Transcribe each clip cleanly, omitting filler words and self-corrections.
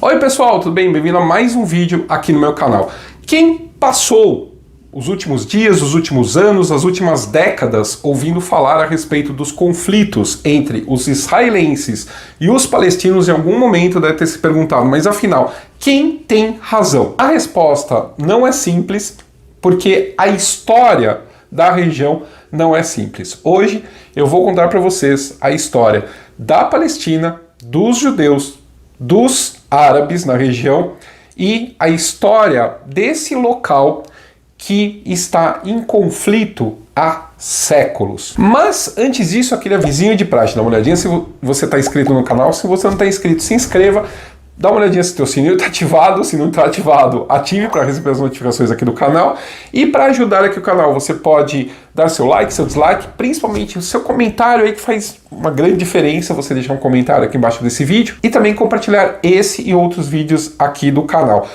Oi pessoal, tudo bem? Bem-vindo a mais um vídeo aqui no meu canal. Quem passou os últimos dias, os últimos anos, as últimas décadas ouvindo falar a respeito dos conflitos entre os israelenses e os palestinos em algum momento deve ter se perguntado, mas afinal, quem tem razão? A resposta não é simples, porque a história da região não é simples. Hoje eu vou contar para vocês a história da Palestina, dos judeus, dos árabes na região e a história desse local que está em conflito há séculos. Mas antes disso, aquele avisinho de praxe, dá uma olhadinha se você está inscrito no canal. Se você não está inscrito, se inscreva. Dá uma olhadinha se o teu sininho está ativado. Se não está ativado, ative para receber as notificações aqui do canal. E para ajudar aqui o canal, você pode dar seu like, seu dislike, principalmente o seu comentário aí que faz uma grande diferença. Você deixar um comentário aqui embaixo desse vídeo e também compartilhar esse e outros vídeos aqui do canal.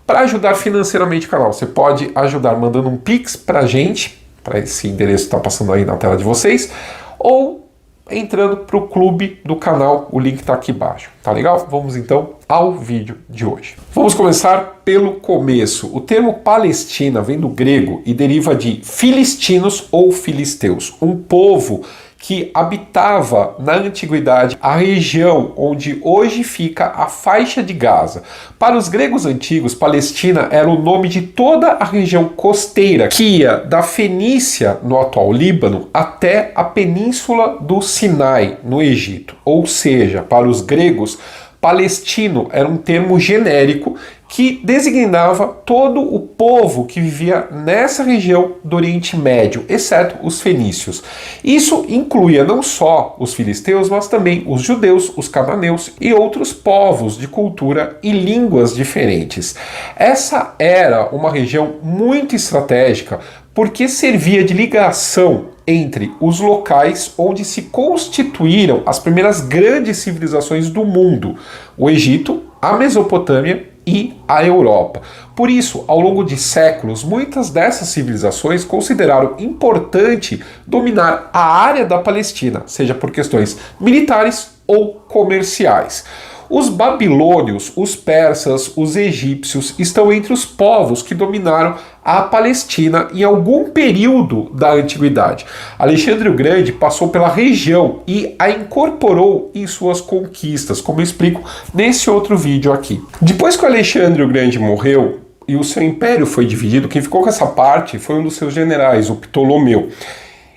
Para ajudar financeiramente o canal, você pode ajudar mandando um Pix para a gente, para esse endereço que está passando aí na tela de vocês, ou entrando para o clube do canal, o link está aqui embaixo, tá legal? Vamos então ao vídeo de hoje. Vamos começar pelo começo. O termo Palestina vem do grego e deriva de filistinos ou filisteus, um povo que habitava na antiguidade a região onde hoje fica a faixa de Gaza. Para os gregos antigos, Palestina era o nome de toda a região costeira que ia da Fenícia, no atual Líbano, até a península do Sinai, no Egito. Ou seja, para os gregos, palestino era um termo genérico que designava todo o povo que vivia nessa região do Oriente Médio, exceto os fenícios. Isso incluía não só os filisteus, mas também os judeus, os cananeus e outros povos de cultura e línguas diferentes. Essa era uma região muito estratégica porque servia de ligação entre os locais onde se constituíram as primeiras grandes civilizações do mundo, o Egito, a Mesopotâmia e a Europa. Por isso, ao longo de séculos, muitas dessas civilizações consideraram importante dominar a área da Palestina, seja por questões militares ou comerciais. Os babilônios, os persas, os egípcios estão entre os povos que dominaram a Palestina em algum período da antiguidade. Alexandre o Grande passou pela região e a incorporou em suas conquistas, como eu explico nesse outro vídeo aqui. Depois que o Alexandre o Grande morreu e o seu império foi dividido, quem ficou com essa parte foi um dos seus generais, o Ptolomeu.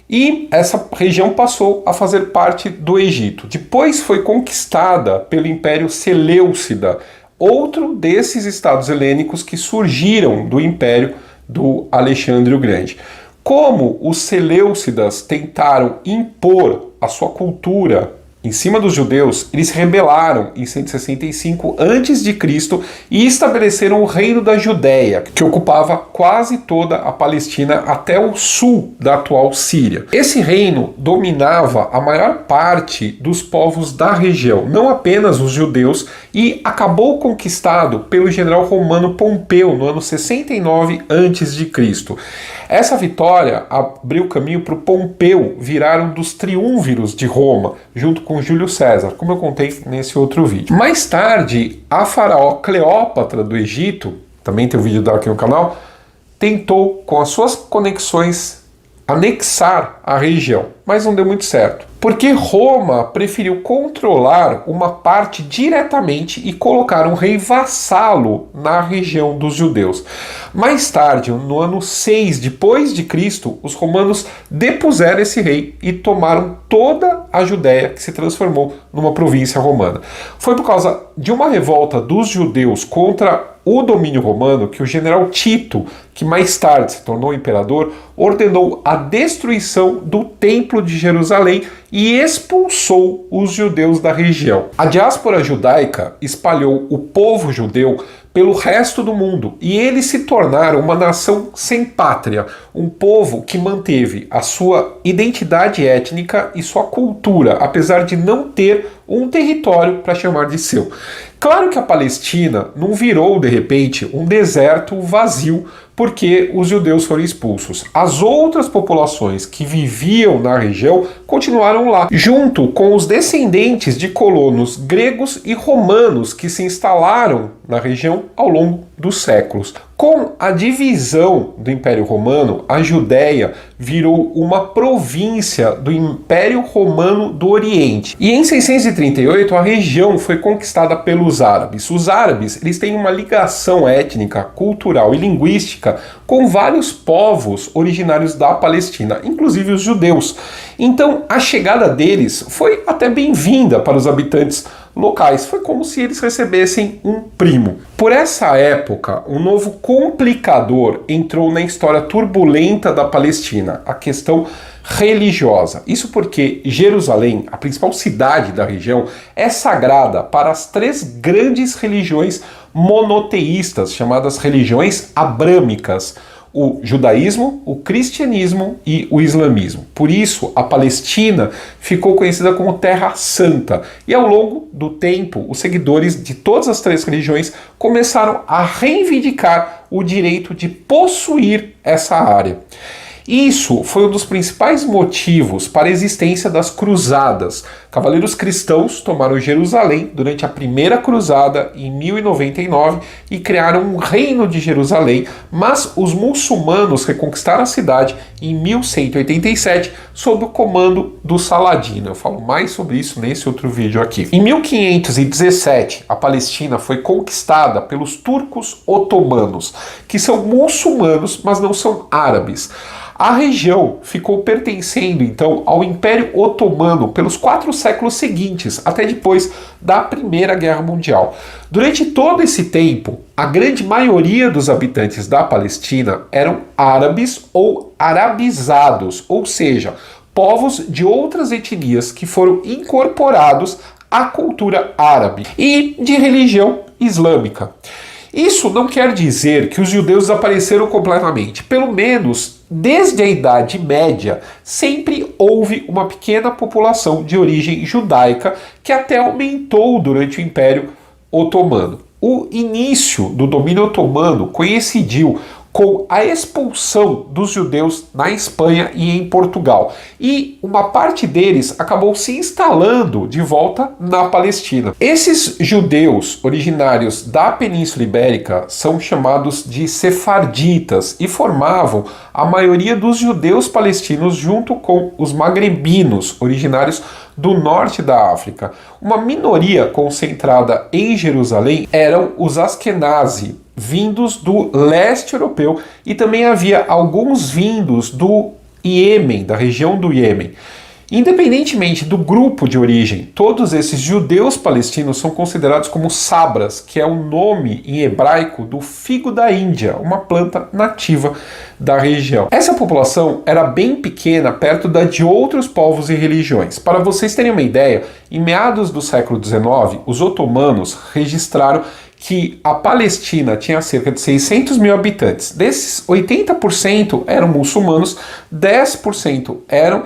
E essa região passou a fazer parte do Egito. Depois foi conquistada pelo Império Seleucida, outro desses estados helênicos que surgiram do Império do Alexandre o Grande. Como os seleucidas tentaram impor a sua cultura em cima dos judeus, eles se rebelaram em 165 a.C. e estabeleceram o Reino da Judéia, que ocupava quase toda a Palestina até o sul da atual Síria. Esse reino dominava a maior parte dos povos da região, não apenas os judeus, e acabou conquistado pelo general romano Pompeu no ano 69 a.C. Essa vitória abriu caminho para o Pompeu virar um dos triunviros de Roma, junto com Júlio César, como eu contei nesse outro vídeo. Mais tarde, a faraó Cleópatra do Egito, também tem um vídeo dela aqui no canal, tentou, com as suas conexões, anexar a região, mas não deu muito certo, porque Roma preferiu controlar uma parte diretamente e colocar um rei vassalo na região dos judeus. Mais tarde, no ano 6 depois de Cristo, os romanos depuseram esse rei e tomaram toda a Judéia, que se transformou numa província romana. Foi por causa de uma revolta dos judeus contra o domínio romano que o general Tito, que mais tarde se tornou imperador, ordenou a destruição do Templo de Jerusalém e expulsou os judeus da região. A diáspora judaica espalhou o povo judeu pelo resto do mundo, e eles se tornaram uma nação sem pátria, um povo que manteve a sua identidade étnica e sua cultura, apesar de não ter um território para chamar de seu. Claro que a Palestina não virou, de repente, um deserto vazio porque os judeus foram expulsos. As outras populações que viviam na região continuaram lá, junto com os descendentes de colonos gregos e romanos que se instalaram na região ao longo dos séculos. Com a divisão do Império Romano, a Judéia virou uma província do Império Romano do Oriente. E em 638 a região foi conquistada pelos árabes. Os árabes, eles têm uma ligação étnica, cultural e linguística com vários povos originários da Palestina, inclusive os judeus. Então, a chegada deles foi até bem-vinda para os habitantes locais. Foi como se eles recebessem um primo. Por essa época, um novo complicador entrou na história turbulenta da Palestina, a questão religiosa. Isso porque Jerusalém, a principal cidade da região, é sagrada para as três grandes religiões monoteístas, chamadas religiões abrâmicas: o judaísmo, o cristianismo e o islamismo. Por isso, a Palestina ficou conhecida como Terra Santa. E ao longo do tempo, os seguidores de todas as três religiões começaram a reivindicar o direito de possuir essa área. Isso foi um dos principais motivos para a existência das cruzadas. Cavaleiros cristãos tomaram Jerusalém durante a primeira cruzada em 1099 e criaram um reino de Jerusalém, mas os muçulmanos reconquistaram a cidade em 1187 sob o comando do Saladino. Eu falo mais sobre isso nesse outro vídeo aqui. Em 1517, a Palestina foi conquistada pelos turcos otomanos, que são muçulmanos, mas não são árabes. A região ficou pertencendo, então, ao Império Otomano pelos 4 séculos seguintes, até depois da Primeira Guerra Mundial. Durante todo esse tempo, a grande maioria dos habitantes da Palestina eram árabes ou arabizados, ou seja, povos de outras etnias que foram incorporados à cultura árabe e de religião islâmica. Isso não quer dizer que os judeus desapareceram completamente. Pelo menos, desde a Idade Média, sempre houve uma pequena população de origem judaica que até aumentou durante o Império Otomano. O início do domínio otomano coincidiu com a expulsão dos judeus na Espanha e em Portugal. E uma parte deles acabou se instalando de volta na Palestina. Esses judeus originários da Península Ibérica são chamados de sefarditas e formavam a maioria dos judeus palestinos junto com os magrebinos, originários do norte da África. Uma minoria concentrada em Jerusalém eram os Askenazi, vindos do leste europeu, e também havia alguns vindos do Iêmen, da região do Iêmen. Independentemente do grupo de origem, todos esses judeus palestinos são considerados como sabras, que é o nome em hebraico do figo da Índia, uma planta nativa da região. Essa população era bem pequena perto da de outros povos e religiões. Para vocês terem uma ideia, em meados do século XIX, os otomanos registraram que a Palestina tinha cerca de 600 mil habitantes. Desses, 80% eram muçulmanos, 10% eram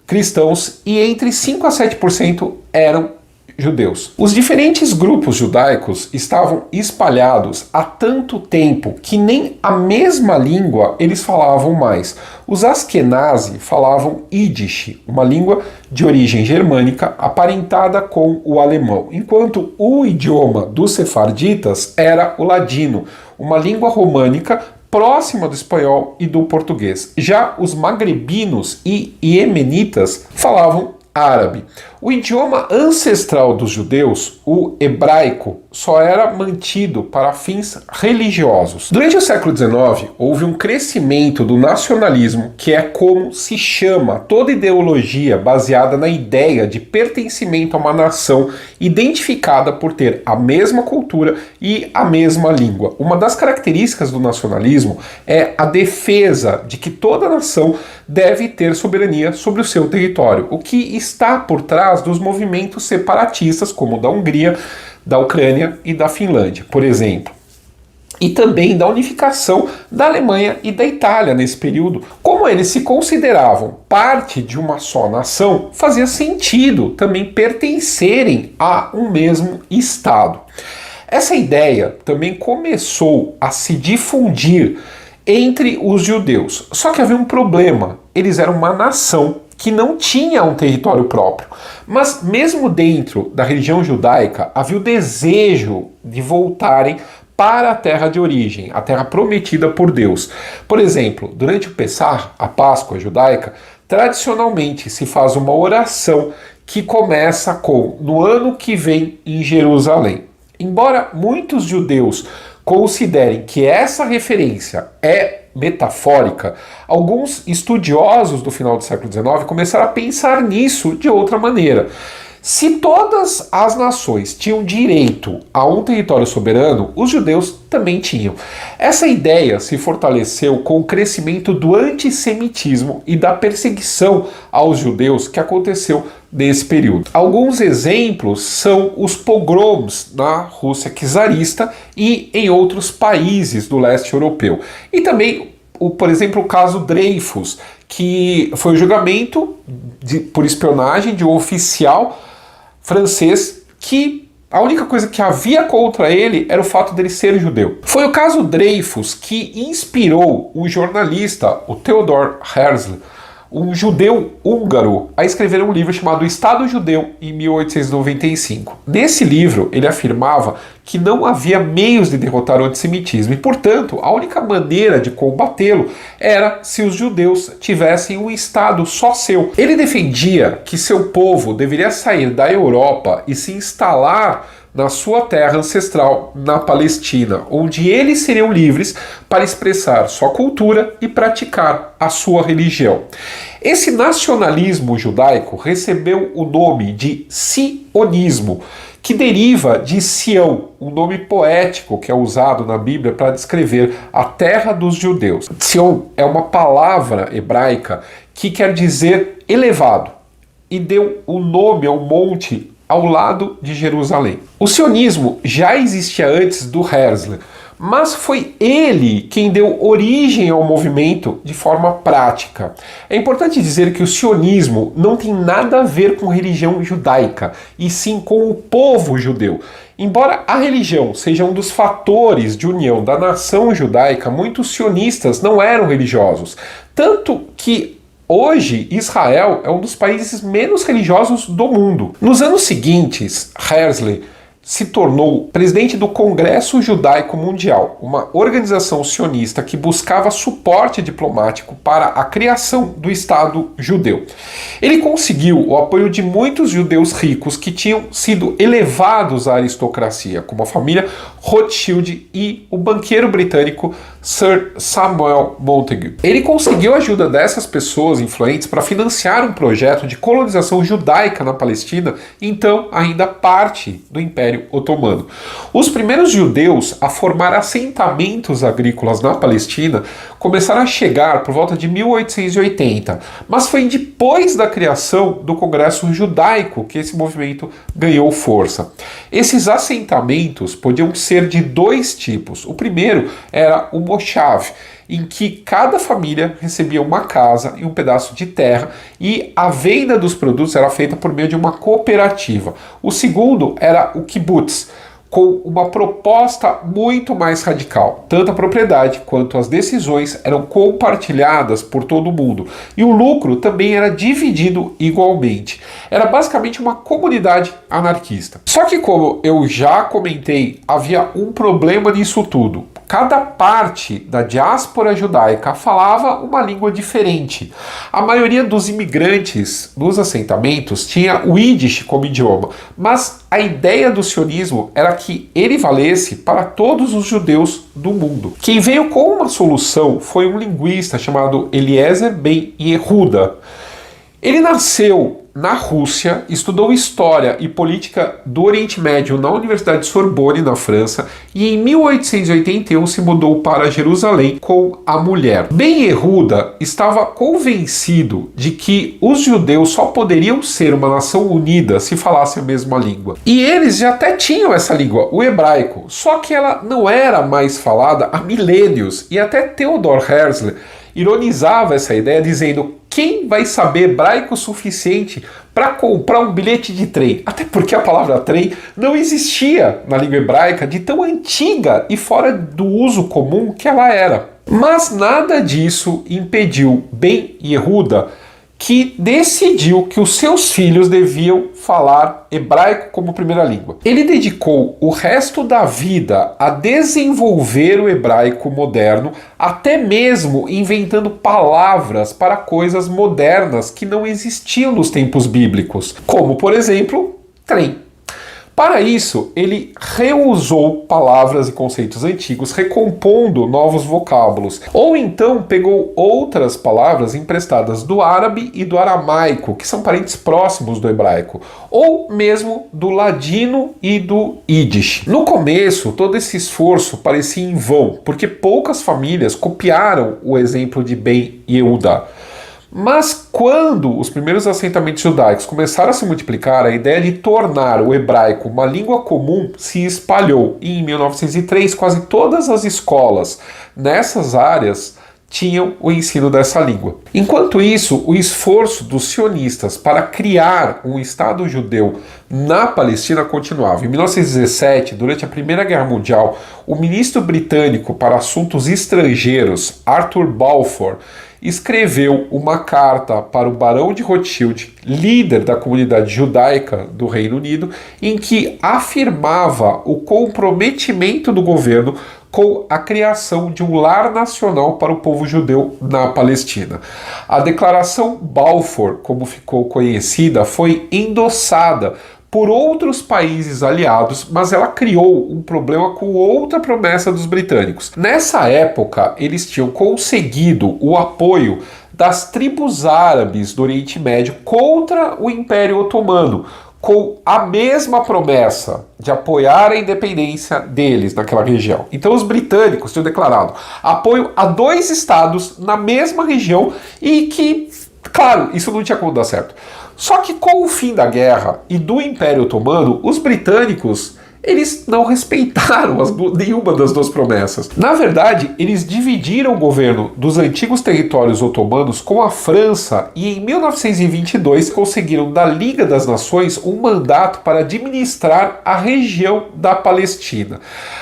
cristãos e entre 5 a 7% eram judeus. Os diferentes grupos judaicos estavam espalhados há tanto tempo que nem a mesma língua eles falavam mais. Os Askenazi falavam Yiddish, uma língua de origem germânica aparentada com o alemão, enquanto o idioma dos sefarditas era o ladino, uma língua românica próxima do espanhol e do português. Já os magrebinos e iemenitas falavam árabe. O idioma ancestral dos judeus, o hebraico, só era mantido para fins religiosos. Durante o século XIX, houve um crescimento do nacionalismo, que é como se chama toda ideologia baseada na ideia de pertencimento a uma nação identificada por ter a mesma cultura e a mesma língua. Uma das características do nacionalismo é a defesa de que toda nação deve ter soberania sobre o seu território, o que está por trás dos movimentos separatistas, como o da Hungria, da Ucrânia e da Finlândia, por exemplo. e também da unificação da Alemanha e da Itália nesse período. Como eles se consideravam parte de uma só nação, fazia sentido também pertencerem a um mesmo Estado. Essa ideia também começou a se difundir entre os judeus. Só que havia um problema: eles eram uma nação que não tinha um território próprio. Mas mesmo dentro da religião judaica havia o desejo de voltarem para a terra de origem, a terra prometida por Deus. Por exemplo, durante o Pessah, a Páscoa judaica, tradicionalmente se faz uma oração que começa com "no ano que vem em Jerusalém". Embora muitos judeus considerem que essa referência é metafórica, alguns estudiosos do final do século XIX começaram a pensar nisso de outra maneira. Se todas as nações tinham direito a um território soberano, os judeus também tinham. Essa ideia se fortaleceu com o crescimento do antissemitismo e da perseguição aos judeus que aconteceu nesse período. Alguns exemplos são os pogroms na Rússia czarista e em outros países do leste europeu. E também, por exemplo, o caso Dreyfus, que foi o julgamento por espionagem de um oficial francês que a única coisa que havia contra ele era o fato dele ser judeu. Foi o caso Dreyfus que inspirou o jornalista, o Theodor Herzl, um judeu húngaro, a escrever um livro chamado Estado Judeu, em 1895. Nesse livro, ele afirmava que não havia meios de derrotar o antissemitismo e, portanto, a única maneira de combatê-lo era se os judeus tivessem um Estado só seu. Ele defendia que seu povo deveria sair da Europa e se instalar na sua terra ancestral, na Palestina, onde eles seriam livres para expressar sua cultura e praticar a sua religião. Esse nacionalismo judaico recebeu o nome de sionismo, que deriva de Sião, um nome poético que é usado na Bíblia para descrever a terra dos judeus. Sion é uma palavra hebraica que quer dizer elevado e deu o nome ao monte ao lado de Jerusalém. O sionismo já existia antes do Herzl, mas foi ele quem deu origem ao movimento de forma prática. É importante dizer que o sionismo não tem nada a ver com religião judaica, e sim com o povo judeu. Embora a religião seja um dos fatores de união da nação judaica, muitos sionistas não eram religiosos, tanto que hoje, Israel é um dos países menos religiosos do mundo. Nos anos seguintes, Herzl se tornou presidente do Congresso Judaico Mundial, uma organização sionista que buscava suporte diplomático para a criação do Estado judeu. Ele conseguiu o apoio de muitos judeus ricos que tinham sido elevados à aristocracia, como a família Rothschild e o banqueiro britânico Sir Samuel Montagu. Ele conseguiu a ajuda dessas pessoas influentes para financiar um projeto de colonização judaica na Palestina, então ainda parte do Império Otomano. Os primeiros judeus a formar assentamentos agrícolas na Palestina começaram a chegar por volta de 1880, mas foi depois da criação do Congresso Judaico que esse movimento ganhou força. Esses assentamentos podiam ser de dois tipos. O primeiro era o moshav, em que cada família recebia uma casa e um pedaço de terra e a venda dos produtos era feita por meio de uma cooperativa. O segundo era o kibbutz, com uma proposta muito mais radical. Tanto a propriedade quanto as decisões eram compartilhadas por todo mundo e o lucro também era dividido igualmente. Era basicamente uma comunidade anarquista. Só que, como eu já comentei, havia um problema nisso tudo. Cada parte da diáspora judaica falava uma língua diferente. A maioria dos imigrantes nos assentamentos tinha o Yiddish como idioma, mas a ideia do sionismo era que ele valesse para todos os judeus do mundo. Quem veio com uma solução foi um linguista chamado Eliezer Ben Yehuda. Ele nasceu na Rússia, estudou História e Política do Oriente Médio na Universidade de Sorbonne, na França, e em 1881 se mudou para Jerusalém com a mulher. Ben Yehuda estava convencido de que os judeus só poderiam ser uma nação unida se falassem a mesma língua. E eles já até tinham essa língua, o hebraico, só que ela não era mais falada há milênios, e até Theodor Herzl ironizava essa ideia dizendo: quem vai saber hebraico suficiente para comprar um bilhete de trem? Até porque a palavra trem não existia na língua hebraica, de tão antiga e fora do uso comum que ela era. Mas nada disso impediu Ben Yehuda, que decidiu que os seus filhos deviam falar hebraico como primeira língua. Ele dedicou o resto da vida a desenvolver o hebraico moderno, até mesmo inventando palavras para coisas modernas que não existiam nos tempos bíblicos, como, por exemplo, trem. Para isso, ele reusou palavras e conceitos antigos, recompondo novos vocábulos. Ou então pegou outras palavras emprestadas do árabe e do aramaico, que são parentes próximos do hebraico, ou mesmo do ladino e do Yiddish. No começo, todo esse esforço parecia em vão, porque poucas famílias copiaram o exemplo de Ben Yehuda. Mas quando os primeiros assentamentos judaicos começaram a se multiplicar, a ideia de tornar o hebraico uma língua comum se espalhou. E em 1903, quase todas as escolas nessas áreas tinham o ensino dessa língua. Enquanto isso, o esforço dos sionistas para criar um Estado judeu na Palestina continuava. Em 1917, durante a Primeira Guerra Mundial, o ministro britânico para assuntos estrangeiros, Arthur Balfour, escreveu uma carta para o Barão de Rothschild, líder da comunidade judaica do Reino Unido, em que afirmava o comprometimento do governo com a criação de um lar nacional para o povo judeu na Palestina. A Declaração Balfour, como ficou conhecida, foi endossada por outros países aliados, mas ela criou um problema com outra promessa dos britânicos. Nessa época, eles tinham conseguido o apoio das tribos árabes do Oriente Médio contra o Império Otomano, com a mesma promessa de apoiar a independência deles naquela região. Então os britânicos tinham declarado apoio a 2 estados na mesma região e que, claro, isso não tinha como dar certo. Só que com o fim da guerra e do Império Otomano, os britânicos, eles não respeitaram nenhuma das 2 promessas. Na verdade, eles dividiram o governo dos antigos territórios otomanos com a França e em 1922 conseguiram da Liga das Nações um mandato para administrar a região da Palestina.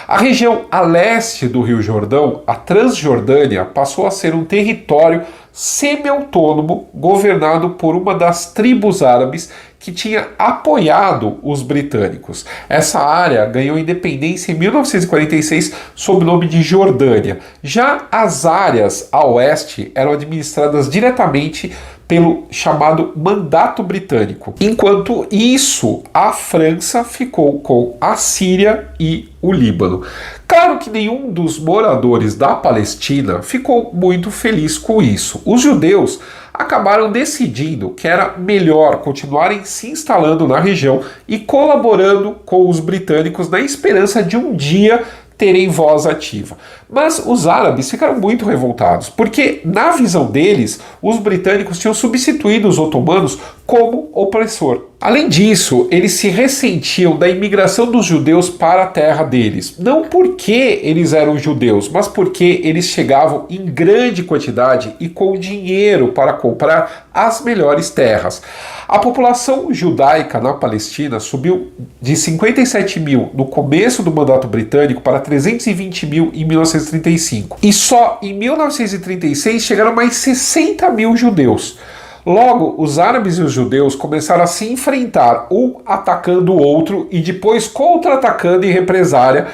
A região a leste do Rio Jordão, a Transjordânia, passou a ser um território semi-autônomo governado por uma das tribos árabes que tinha apoiado os britânicos. Essa área ganhou independência em 1946 sob o nome de Jordânia. Já as áreas a oeste eram administradas diretamente pelo chamado Mandato Britânico. Enquanto isso, a França ficou com a Síria e o Líbano. Claro que nenhum dos moradores da Palestina ficou muito feliz com isso. Os judeus acabaram decidindo que era melhor continuarem se instalando na região e colaborando com os britânicos na esperança de um dia terem voz ativa. Mas os árabes ficaram muito revoltados, porque na visão deles, os britânicos tinham substituído os otomanos como opressor. Além disso, eles se ressentiam da imigração dos judeus para a terra deles. Não porque eles eram judeus, mas porque eles chegavam em grande quantidade e com dinheiro para comprar as melhores terras. A população judaica na Palestina subiu de 57 mil no começo do mandato britânico para 320 mil em 1935. E só em 1936 chegaram mais 60 mil judeus. Logo, os árabes e os judeus começaram a se enfrentar, um atacando o outro e depois contra-atacando em represália,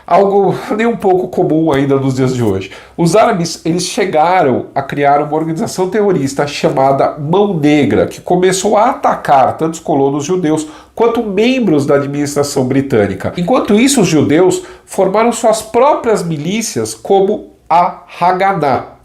algo nem um pouco comum ainda nos dias de hoje. Os árabes, eles chegaram a criar uma organização terrorista chamada Mão Negra, que começou a atacar tanto os colonos judeus quanto membros da administração britânica. Enquanto isso, os judeus formaram suas próprias milícias como a Haganah.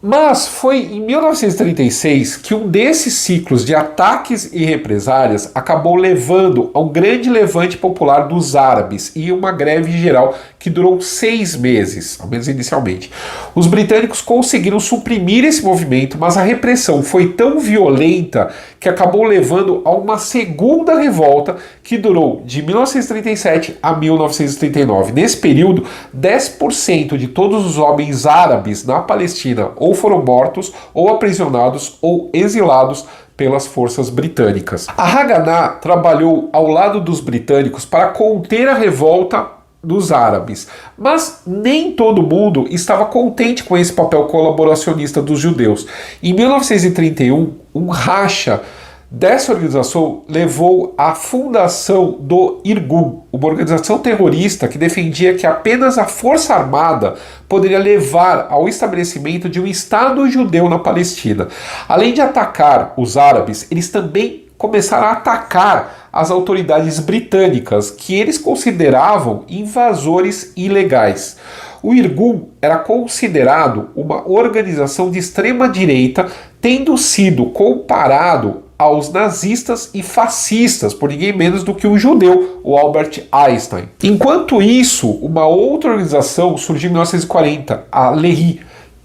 Mas foi em 1936 que um desses ciclos de ataques e represálias acabou levando a um grande levante popular dos árabes e uma greve geral que durou 6 meses, ao menos inicialmente. Os britânicos conseguiram suprimir esse movimento, mas a repressão foi tão violenta que acabou levando a uma segunda revolta que durou de 1937 a 1939. Nesse período, 10% de todos os homens árabes na Palestina ou foram mortos, ou aprisionados, ou exilados pelas forças britânicas. A Haganah trabalhou ao lado dos britânicos para conter a revolta dos árabes, mas nem todo mundo estava contente com esse papel colaboracionista dos judeus. Em 1931, um racha dessa organização levou à fundação do Irgun, uma organização terrorista que defendia que apenas a força armada poderia levar ao estabelecimento de um Estado judeu na Palestina. Além de atacar os árabes, eles também começaram a atacar as autoridades britânicas, que eles consideravam invasores ilegais. O Irgun era considerado uma organização de extrema-direita, tendo sido comparado aos nazistas e fascistas, por ninguém menos do que o judeu, o Albert Einstein. Enquanto isso, uma outra organização surgiu em 1940, a Lehi.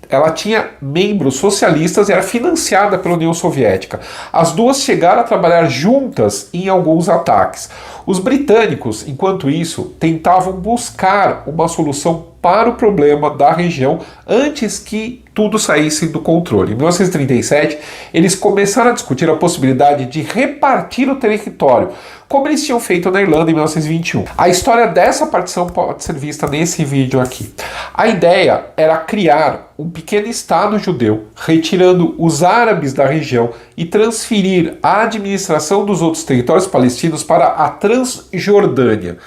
Ela tinha membros socialistas e era financiada pela União Soviética. As duas chegaram a trabalhar juntas em alguns ataques. Os britânicos, enquanto isso, tentavam buscar uma solução para o problema da região antes que tudo saísse do controle. Em 1937, eles começaram a discutir a possibilidade de repartir o território, como eles tinham feito na Irlanda em 1921. A história dessa partição pode ser vista nesse vídeo aqui. A ideia era criar um pequeno estado judeu, retirando os árabes da região e transferir a administração dos outros territórios palestinos para a Transjordânia.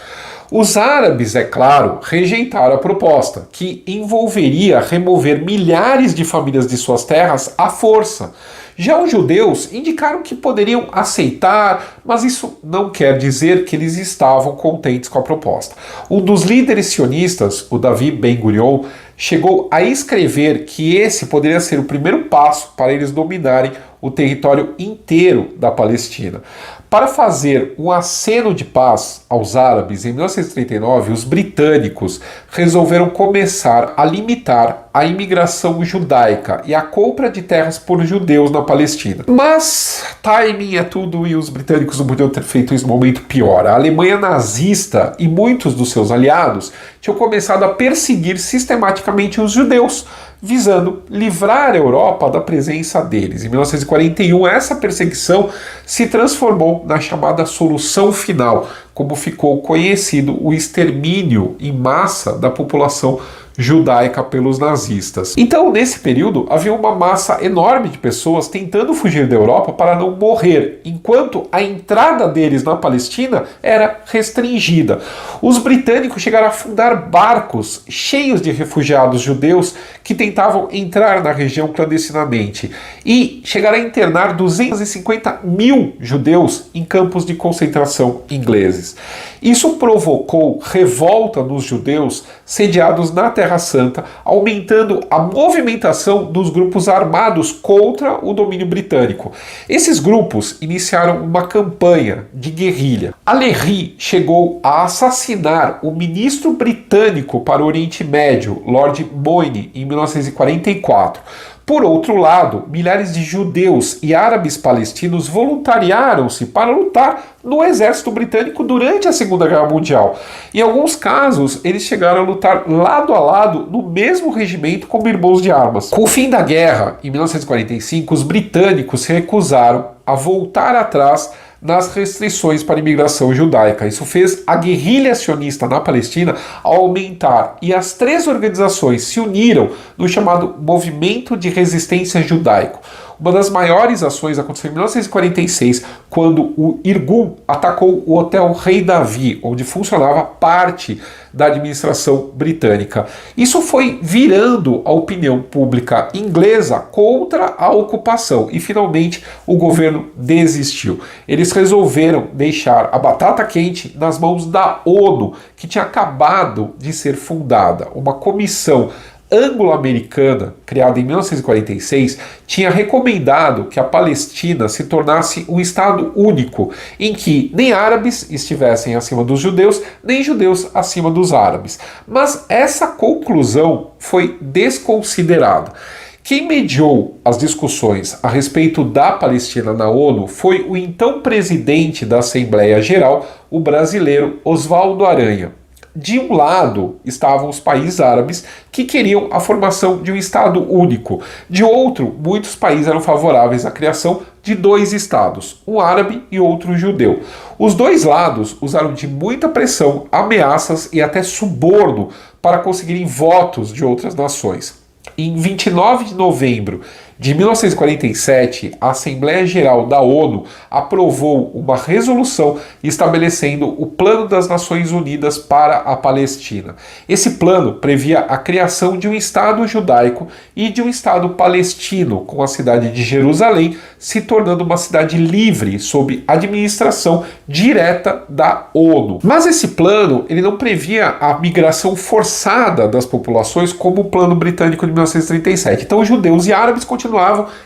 Os árabes, é claro, rejeitaram a proposta, que envolveria remover milhares de famílias de suas terras à força. Já os judeus indicaram que poderiam aceitar, mas isso não quer dizer que eles estavam contentes com a proposta. Um dos líderes sionistas, o Davi Ben-Gurion, chegou a escrever que esse poderia ser o primeiro passo para eles dominarem o território inteiro da Palestina. Para fazer um aceno de paz aos árabes, em 1939, os britânicos resolveram começar a limitar a imigração judaica e a compra de terras por judeus na Palestina. Mas timing é tudo e os britânicos não podiam ter feito isso no momento pior. A Alemanha nazista e muitos dos seus aliados tinham começado a perseguir sistematicamente os judeus, visando livrar a Europa da presença deles. Em 1941, essa perseguição se transformou na chamada Solução Final, como ficou conhecido o extermínio em massa da população judaica pelos nazistas. Então, nesse período, havia uma massa enorme de pessoas tentando fugir da Europa para não morrer, enquanto a entrada deles na Palestina era restringida. Os britânicos chegaram a fundar barcos cheios de refugiados judeus que tentavam entrar na região clandestinamente e chegaram a internar 250 mil judeus em campos de concentração ingleses. Isso provocou revolta nos judeus sediados na Terra Santa, aumentando a movimentação dos grupos armados contra o domínio britânico. Esses grupos iniciaram uma campanha de guerrilha. A Lehi chegou a assassinar o ministro britânico para o Oriente Médio, Lord Moyne, em 1944. Por outro lado, milhares de judeus e árabes palestinos voluntariaram-se para lutar no exército britânico durante a Segunda Guerra Mundial. Em alguns casos, eles chegaram a lutar lado a lado no mesmo regimento como irmãos de armas. Com o fim da guerra, em 1945, os britânicos se recusaram a voltar atrás nas restrições para a imigração judaica. Isso fez a guerrilha sionista na Palestina aumentar, e as três organizações se uniram no chamado Movimento de Resistência Judaico. Uma das maiores ações aconteceu em 1946, quando o Irgun atacou o Hotel Rei Davi, onde funcionava parte da administração britânica. Isso foi virando a opinião pública inglesa contra a ocupação e, finalmente, o governo desistiu. Eles resolveram deixar a batata quente nas mãos da ONU, que tinha acabado de ser fundada, uma comissão Anglo-Americana, criada em 1946, tinha recomendado que a Palestina se tornasse um Estado único, em que nem árabes estivessem acima dos judeus, nem judeus acima dos árabes. Mas essa conclusão foi desconsiderada. Quem mediou as discussões a respeito da Palestina na ONU foi o então presidente da Assembleia Geral, o brasileiro Oswaldo Aranha. De um lado estavam os países árabes que queriam a formação de um Estado único. De outro, muitos países eram favoráveis à criação de dois Estados, um árabe e outro judeu. Os dois lados usaram de muita pressão, ameaças e até suborno para conseguirem votos de outras nações. Em 29 de novembro de 1947, a Assembleia Geral da ONU aprovou uma resolução estabelecendo o Plano das Nações Unidas para a Palestina. Esse plano previa a criação de um Estado judaico e de um Estado palestino, com a cidade de Jerusalém se tornando uma cidade livre sob administração direta da ONU. Mas esse plano ele não previa a migração forçada das populações como o Plano Britânico de 1937. Então, os judeus e árabes continuavam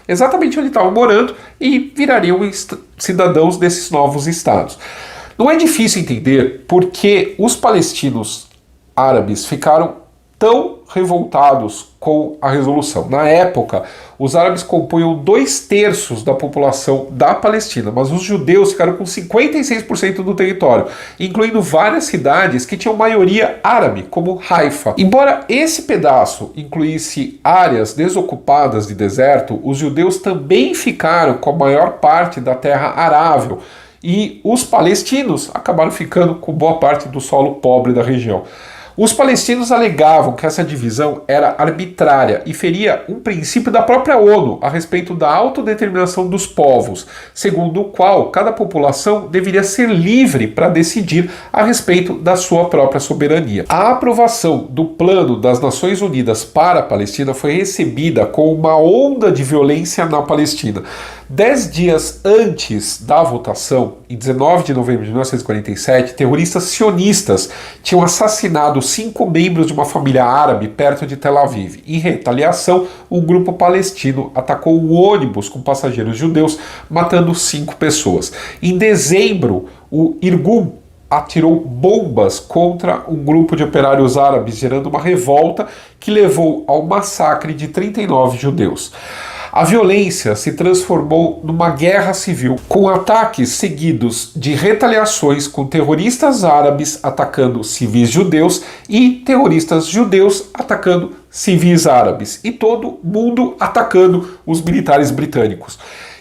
exatamente onde estavam morando e virariam cidadãos desses novos estados. Não é difícil entender por que os palestinos árabes ficaram tão revoltados com a resolução. Na época, os árabes compunham 2/3 da população da Palestina, mas os judeus ficaram com 56% do território, incluindo várias cidades que tinham maioria árabe, como Haifa. Embora esse pedaço incluísse áreas desocupadas de deserto, os judeus também ficaram com a maior parte da terra arável, e os palestinos acabaram ficando com boa parte do solo pobre da região. Os palestinos alegavam que essa divisão era arbitrária e feria um princípio da própria ONU a respeito da autodeterminação dos povos, segundo o qual cada população deveria ser livre para decidir a respeito da sua própria soberania. A aprovação do Plano das Nações Unidas para a Palestina foi recebida com uma onda de violência na Palestina. 10 dias antes da votação, em 19 de novembro de 1947, terroristas sionistas tinham assassinado 5 membros de uma família árabe perto de Tel Aviv. Em retaliação, um grupo palestino atacou um ônibus com passageiros judeus, matando 5 pessoas. Em dezembro, o Irgun atirou bombas contra um grupo de operários árabes, gerando uma revolta que levou ao massacre de 39 judeus. A violência se transformou numa guerra civil, com ataques seguidos de retaliações com terroristas árabes atacando civis judeus e terroristas judeus atacando civis árabes, e todo mundo atacando os militares britânicos.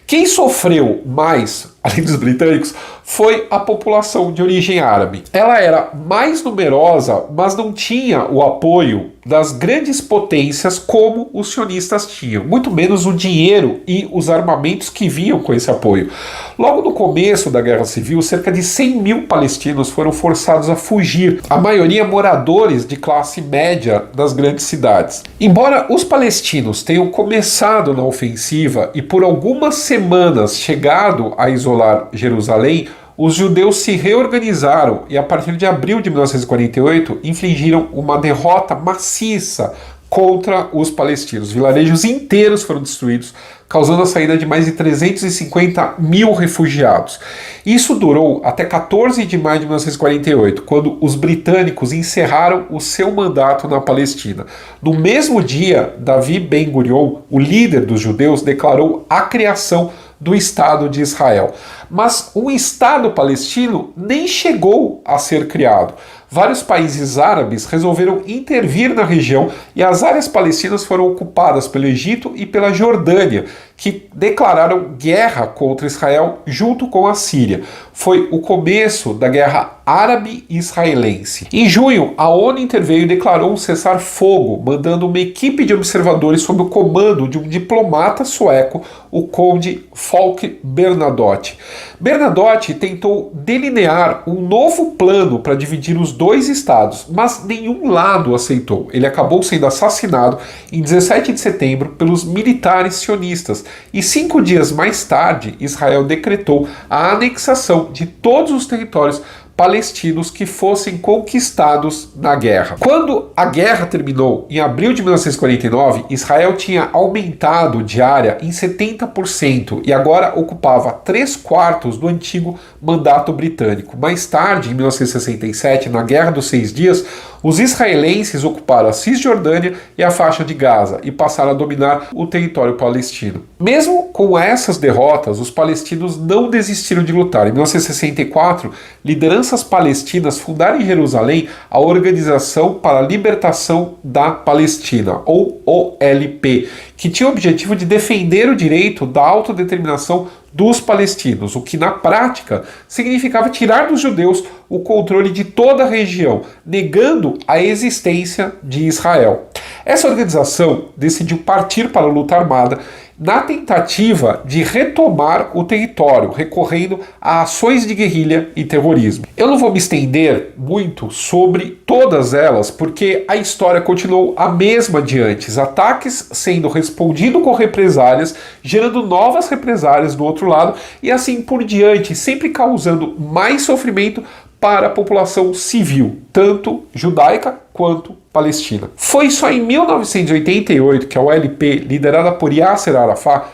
Quem sofreu mais, além dos britânicos, foi a população de origem árabe. Ela era mais numerosa, mas não tinha o apoio das grandes potências como os sionistas tinham, muito menos o dinheiro e os armamentos que vinham com esse apoio. Logo no começo da Guerra Civil, cerca de 100 mil palestinos foram forçados a fugir, a maioria moradores de classe média das grandes cidades. Embora os palestinos tenham começado na ofensiva e por algumas semanas chegado a isolar Jerusalém, os judeus se reorganizaram e, a partir de abril de 1948, infligiram uma derrota maciça contra os palestinos. Vilarejos inteiros foram destruídos, causando a saída de mais de 350 mil refugiados. Isso durou até 14 de maio de 1948, quando os britânicos encerraram o seu mandato na Palestina. No mesmo dia, Davi Ben-Gurion, o líder dos judeus, declarou a criação do Estado de Israel. Mas um Estado palestino nem chegou a ser criado. Vários países árabes resolveram intervir na região e as áreas palestinas foram ocupadas pelo Egito e pela Jordânia, que declararam guerra contra Israel junto com a Síria. Foi o começo da Guerra Árabe-Israelense. Em junho, a ONU interveio e declarou um cessar-fogo, mandando uma equipe de observadores sob o comando de um diplomata sueco, o conde Folke Bernadotte. Bernadotte tentou delinear um novo plano para dividir os dois estados, mas nenhum lado aceitou. Ele acabou sendo assassinado em 17 de setembro pelos militares sionistas e 5 dias mais tarde Israel decretou a anexação de todos os territórios palestinos que fossem conquistados na guerra. Quando a guerra terminou, em abril de 1949, Israel tinha aumentado de área em 70% e agora ocupava 3/4 do antigo mandato britânico. Mais tarde, em 1967, na Guerra dos 6 Dias, os israelenses ocuparam a Cisjordânia e a faixa de Gaza e passaram a dominar o território palestino. Mesmo com essas derrotas, os palestinos não desistiram de lutar. Em 1964, lideranças palestinas fundaram em Jerusalém a Organização para a Libertação da Palestina, ou OLP, que tinha o objetivo de defender o direito da autodeterminação dos palestinos, o que na prática significava tirar dos judeus o controle de toda a região, negando a existência de Israel. Essa organização decidiu partir para a luta armada na tentativa de retomar o território, recorrendo a ações de guerrilha e terrorismo. Eu não vou me estender muito sobre todas elas, porque a história continuou a mesma de antes, ataques sendo respondidos com represálias, gerando novas represálias do outro lado, e assim por diante, sempre causando mais sofrimento para a população civil, tanto judaica quanto palestina. Foi só em 1988 que a OLP, liderada por Yasser Arafat,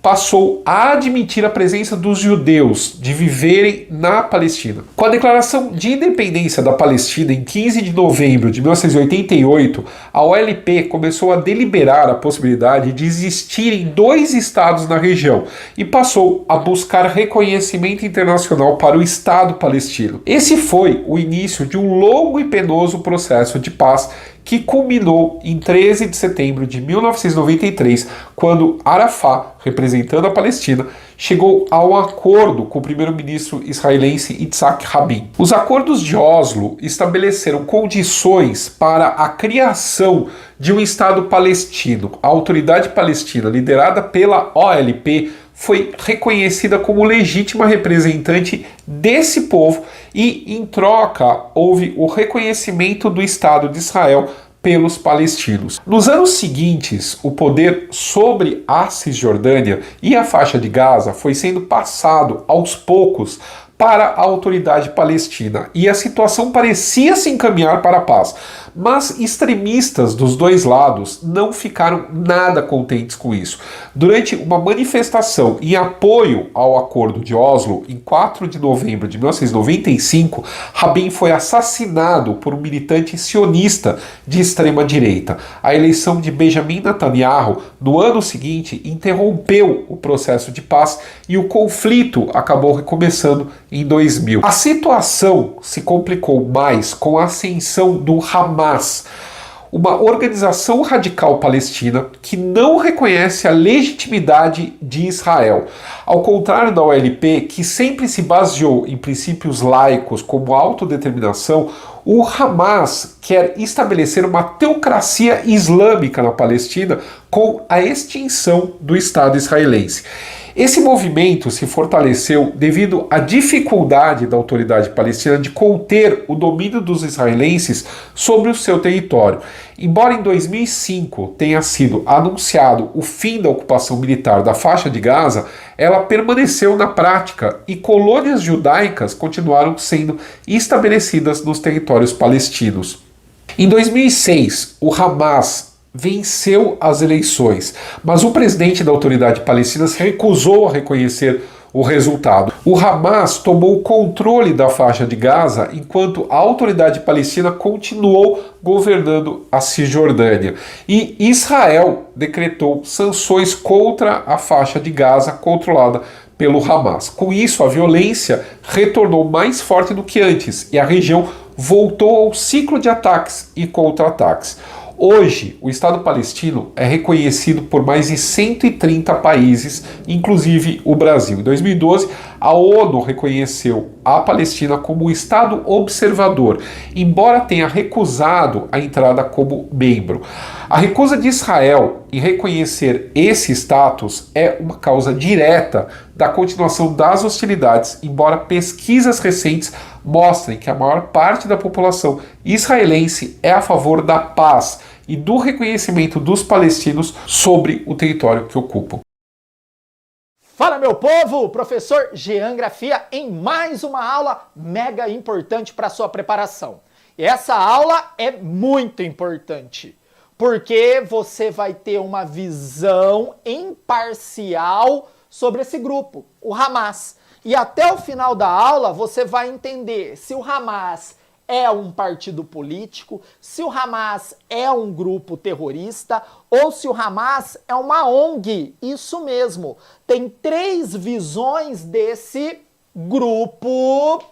passou a admitir a presença dos judeus de viverem na Palestina. Com a declaração de independência da Palestina em 15 de novembro de 1988, a OLP começou a deliberar a possibilidade de existirem 2 estados na região e passou a buscar reconhecimento internacional para o Estado palestino. Esse foi o início de um longo e penoso processo de paz que culminou em 13 de setembro de 1993, quando Arafat, representando a Palestina, chegou a um acordo com o primeiro-ministro israelense Yitzhak Rabin. Os acordos de Oslo estabeleceram condições para a criação de um Estado palestino. A autoridade palestina, liderada pela OLP, foi reconhecida como legítima representante desse povo e, em troca, houve o reconhecimento do Estado de Israel pelos palestinos. Nos anos seguintes, o poder sobre a Cisjordânia e a faixa de Gaza foi sendo passado aos poucos para a autoridade palestina e a situação parecia se encaminhar para a paz. Mas extremistas dos dois lados não ficaram nada contentes com isso. Durante uma manifestação em apoio ao Acordo de Oslo, em 4 de novembro de 1995, Rabin foi assassinado por um militante sionista de extrema-direita. A eleição de Benjamin Netanyahu no ano seguinte interrompeu o processo de paz e o conflito acabou recomeçando em 2000. A situação se complicou mais com a ascensão do Hamas, uma organização radical palestina que não reconhece a legitimidade de Israel. Ao contrário da OLP, que sempre se baseou em princípios laicos como a autodeterminação, o Hamas quer estabelecer uma teocracia islâmica na Palestina com a extinção do Estado israelense. Esse movimento se fortaleceu devido à dificuldade da autoridade palestina de conter o domínio dos israelenses sobre o seu território. Embora em 2005 tenha sido anunciado o fim da ocupação militar da faixa de Gaza, ela permaneceu na prática e colônias judaicas continuaram sendo estabelecidas nos territórios palestinos. Em 2006, o Hamas venceu as eleições, mas o presidente da autoridade palestina se recusou a reconhecer o resultado. O Hamas tomou o controle da faixa de Gaza, enquanto a autoridade palestina continuou governando a Cisjordânia. E Israel decretou sanções contra a faixa de Gaza controlada pelo Hamas. Com isso, a violência retornou mais forte do que antes e a região voltou ao ciclo de ataques e contra-ataques. Hoje, o Estado palestino é reconhecido por mais de 130 países, inclusive o Brasil. Em 2012, a ONU reconheceu a Palestina como um Estado observador, embora tenha recusado a entrada como membro. A recusa de Israel em reconhecer esse status é uma causa direta da continuação das hostilidades, embora pesquisas recentes mostrem que a maior parte da população israelense é a favor da paz e do reconhecimento dos palestinos sobre o território que ocupam. Fala, meu povo! Professor Jean Grafia em mais uma aula mega importante para sua preparação. E essa aula é muito importante, porque você vai ter uma visão imparcial sobre esse grupo, o Hamas. E até o final da aula você vai entender se o Hamas é um partido político, se o Hamas é um grupo terrorista ou se o Hamas é uma ONG. Isso mesmo. Tem 3 visões desse grupo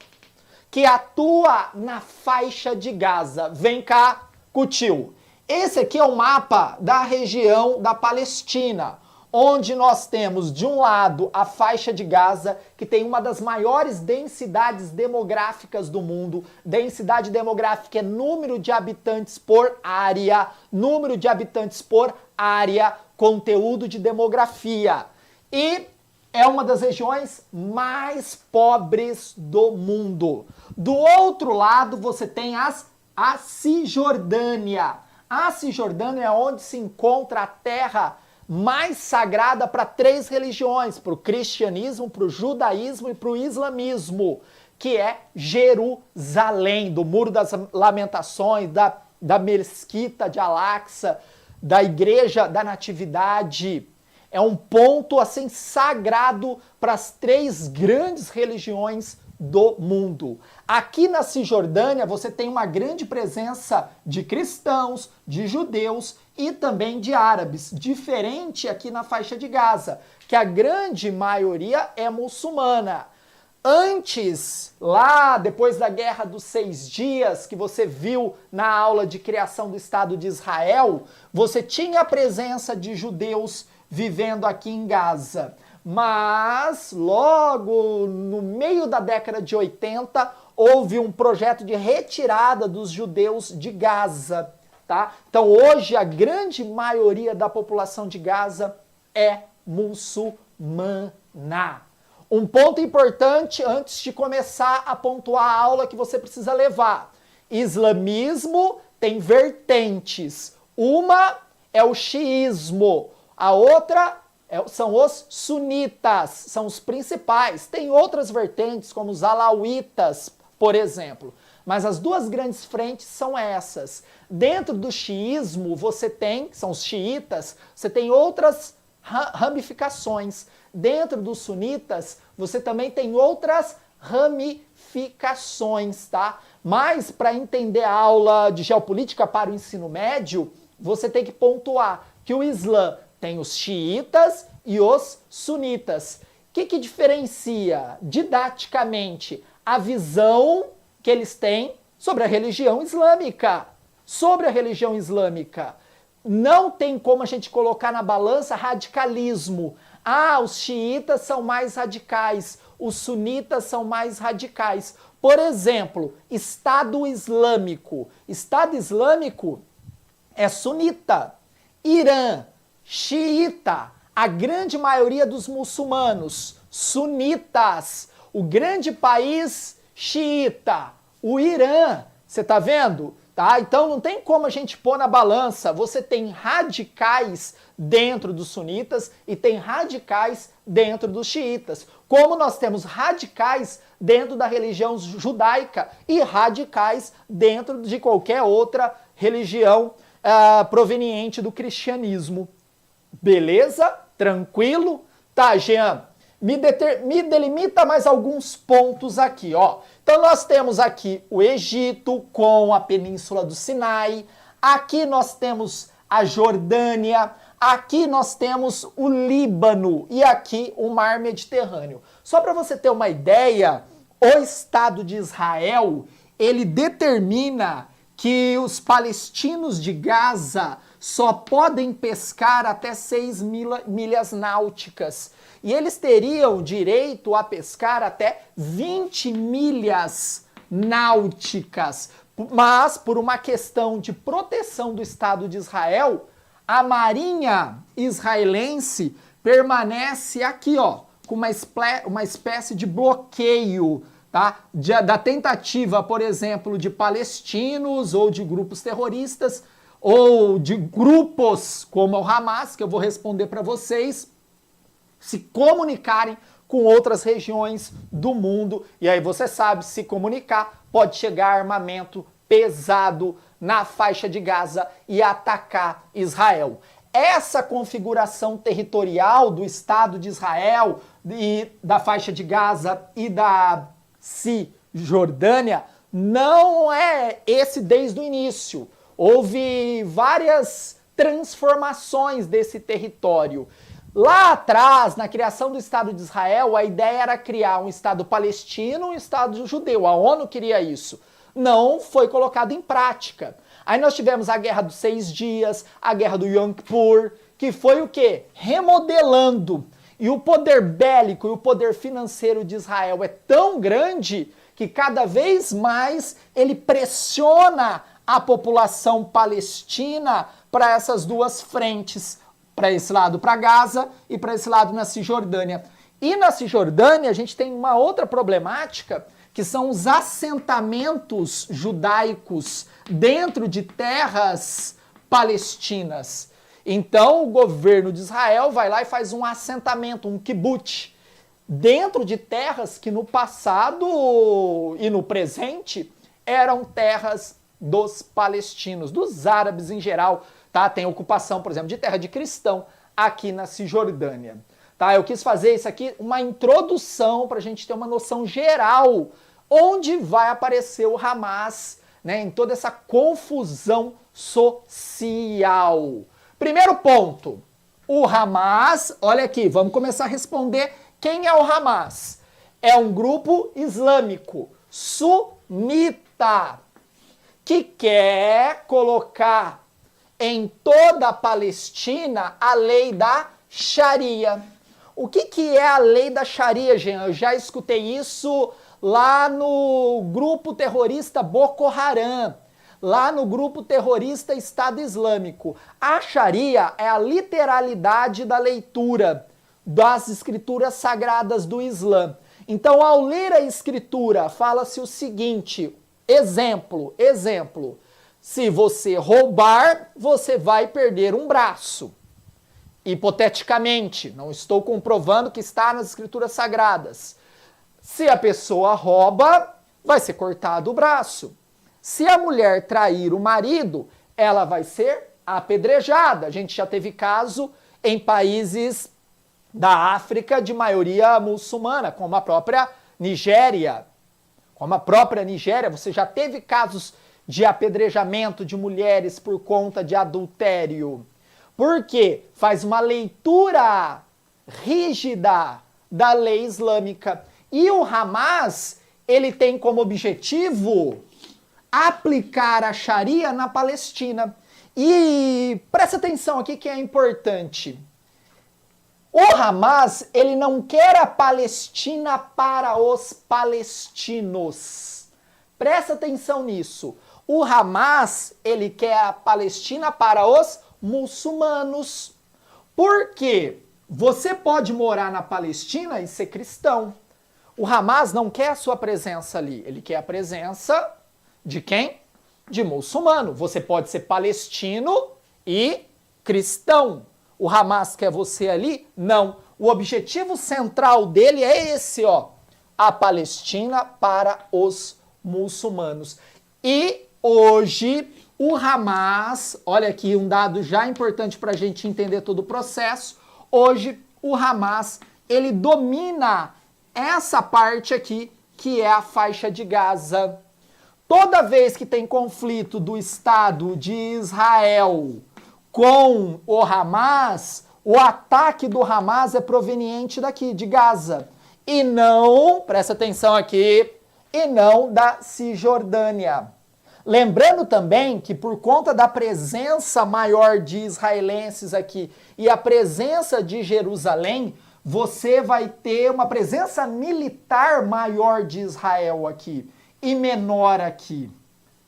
que atua na faixa de Gaza. Vem cá, Cutil. Esse aqui é o mapa da região da Palestina, onde nós temos, de um lado, a faixa de Gaza, que tem uma das maiores densidades demográficas do mundo. Densidade demográfica é número de habitantes por área, número de habitantes por área, conteúdo de demografia. E é uma das regiões mais pobres do mundo. Do outro lado, você tem a Cisjordânia. A Cisjordânia é onde se encontra a terra mais sagrada para 3 religiões, para o cristianismo, para o judaísmo e para o islamismo, que é Jerusalém, do Muro das Lamentações, da Mesquita de Al-Aqsa, da Igreja da Natividade. É um ponto assim sagrado para as 3 grandes religiões do mundo. Aqui na Cisjordânia você tem uma grande presença de cristãos, de judeus e também de árabes, diferente aqui na faixa de Gaza, que a grande maioria é muçulmana. Antes, lá depois da Guerra dos 6 Dias, que você viu na aula de criação do Estado de Israel, você tinha a presença de judeus vivendo aqui em Gaza. Mas logo no meio da década de 80 houve um projeto de retirada dos judeus de Gaza, tá? Então hoje a grande maioria da população de Gaza é muçulmana. Um ponto importante antes de começar a pontuar a aula que você precisa levar: islamismo tem vertentes. Uma é o xiismo, a outra são os sunitas, são os principais. Tem outras vertentes, como os alauítas, por exemplo. Mas as 2 grandes frentes são essas. Dentro do xiismo, você tem, são os xiitas, você tem outras ramificações. Dentro dos sunitas, você também tem outras ramificações, tá? Mas, para entender a aula de geopolítica para o ensino médio, você tem que pontuar que o Islã tem os xiitas e os sunitas. O que diferencia didaticamente a visão que eles têm sobre a religião islâmica? Sobre a religião islâmica, não tem como a gente colocar na balança radicalismo. Ah, os xiitas são mais radicais, os sunitas são mais radicais. Por exemplo, Estado Islâmico. Estado Islâmico é sunita. Irã, xiita. A grande maioria dos muçulmanos, sunitas. O grande país xiita, o Irã. Você tá vendo? Tá? Então não tem como a gente pôr na balança. Você tem radicais dentro dos sunitas e tem radicais dentro dos xiitas. Como nós temos radicais dentro da religião judaica e radicais dentro de qualquer outra religião proveniente do cristianismo. Beleza? Tranquilo? Tá, Jean. Me delimita mais alguns pontos aqui, ó. Então nós temos aqui o Egito com a Península do Sinai. Aqui nós temos a Jordânia. Aqui nós temos o Líbano e aqui o Mar Mediterrâneo. Só para você ter uma ideia, o Estado de Israel, ele determina que os palestinos de Gaza só podem pescar até 6 milhas náuticas. E eles teriam direito a pescar até 20 milhas náuticas. Mas, por uma questão de proteção do Estado de Israel, a marinha israelense permanece aqui, ó, com uma espécie de bloqueio, tá? Da tentativa, por exemplo, de palestinos ou de grupos terroristas ou de grupos como o Hamas, que eu vou responder para vocês, se comunicarem com outras regiões do mundo. E aí você sabe, se comunicar, pode chegar armamento pesado na faixa de Gaza e atacar Israel. Essa configuração territorial do Estado de Israel e da faixa de Gaza e da Cisjordânia não é esse desde o início. Houve várias transformações desse território. Lá atrás, na criação do Estado de Israel, a ideia era criar um Estado palestino e um Estado judeu. A ONU queria isso. Não foi colocado em prática. Aí nós tivemos a Guerra dos 6 Dias, a Guerra do Yom Kippur, que foi o quê? Remodelando. E o poder bélico e o poder financeiro de Israel é tão grande que cada vez mais ele pressiona a população palestina para essas duas frentes, para esse lado para Gaza e para esse lado na Cisjordânia. E na Cisjordânia a gente tem uma outra problemática, que são os assentamentos judaicos dentro de terras palestinas. Então o governo de Israel vai lá e faz um assentamento, um kibbutz, dentro de terras que no passado e no presente eram terras dos palestinos, dos árabes em geral, tá? Tem ocupação, por exemplo, de terra de cristão aqui na Cisjordânia. Tá? Eu quis fazer isso aqui, uma introdução para a gente ter uma noção geral onde vai aparecer o Hamas, né, em toda essa confusão social. Primeiro ponto, o Hamas, olha aqui, vamos começar a responder quem é o Hamas. É um grupo islâmico, sunita, que quer colocar em toda a Palestina a lei da Sharia. O que é a lei da Sharia, Jean? Eu já escutei isso lá no grupo terrorista Boko Haram, lá no grupo terrorista Estado Islâmico. A Sharia é a literalidade da leitura das escrituras sagradas do Islã. Então, ao ler a escritura, fala-se o seguinte, exemplo, se você roubar, você vai perder um braço. Hipoteticamente, não estou comprovando que está nas escrituras sagradas. Se a pessoa rouba, vai ser cortado o braço. Se a mulher trair o marido, ela vai ser apedrejada. A gente já teve caso em países da África de maioria muçulmana, como a própria Nigéria. Você já teve casos de apedrejamento de mulheres por conta de adultério. Porque faz uma leitura rígida da lei islâmica. E o Hamas, ele tem como objetivo aplicar a Sharia na Palestina. E presta atenção aqui que é importante. O Hamas, ele não quer a Palestina para os palestinos. Presta atenção nisso. O Hamas, ele quer a Palestina para os muçulmanos. Por quê? Você pode morar na Palestina e ser cristão. O Hamas não quer a sua presença ali. Ele quer a presença de quem? De muçulmano. Você pode ser palestino e cristão. O Hamas quer você ali? Não. O objetivo central dele é esse, ó. A Palestina para os muçulmanos. E hoje o Hamas, olha aqui um dado já importante para a gente entender todo o processo. Hoje o Hamas, ele domina essa parte aqui, que é a faixa de Gaza. Toda vez que tem conflito do Estado de Israel com o Hamas, o ataque do Hamas é proveniente daqui, de Gaza. E não, presta atenção aqui, e não da Cisjordânia. Lembrando também que por conta da presença maior de israelenses aqui e a presença de Jerusalém, você vai ter uma presença militar maior de Israel aqui e menor aqui.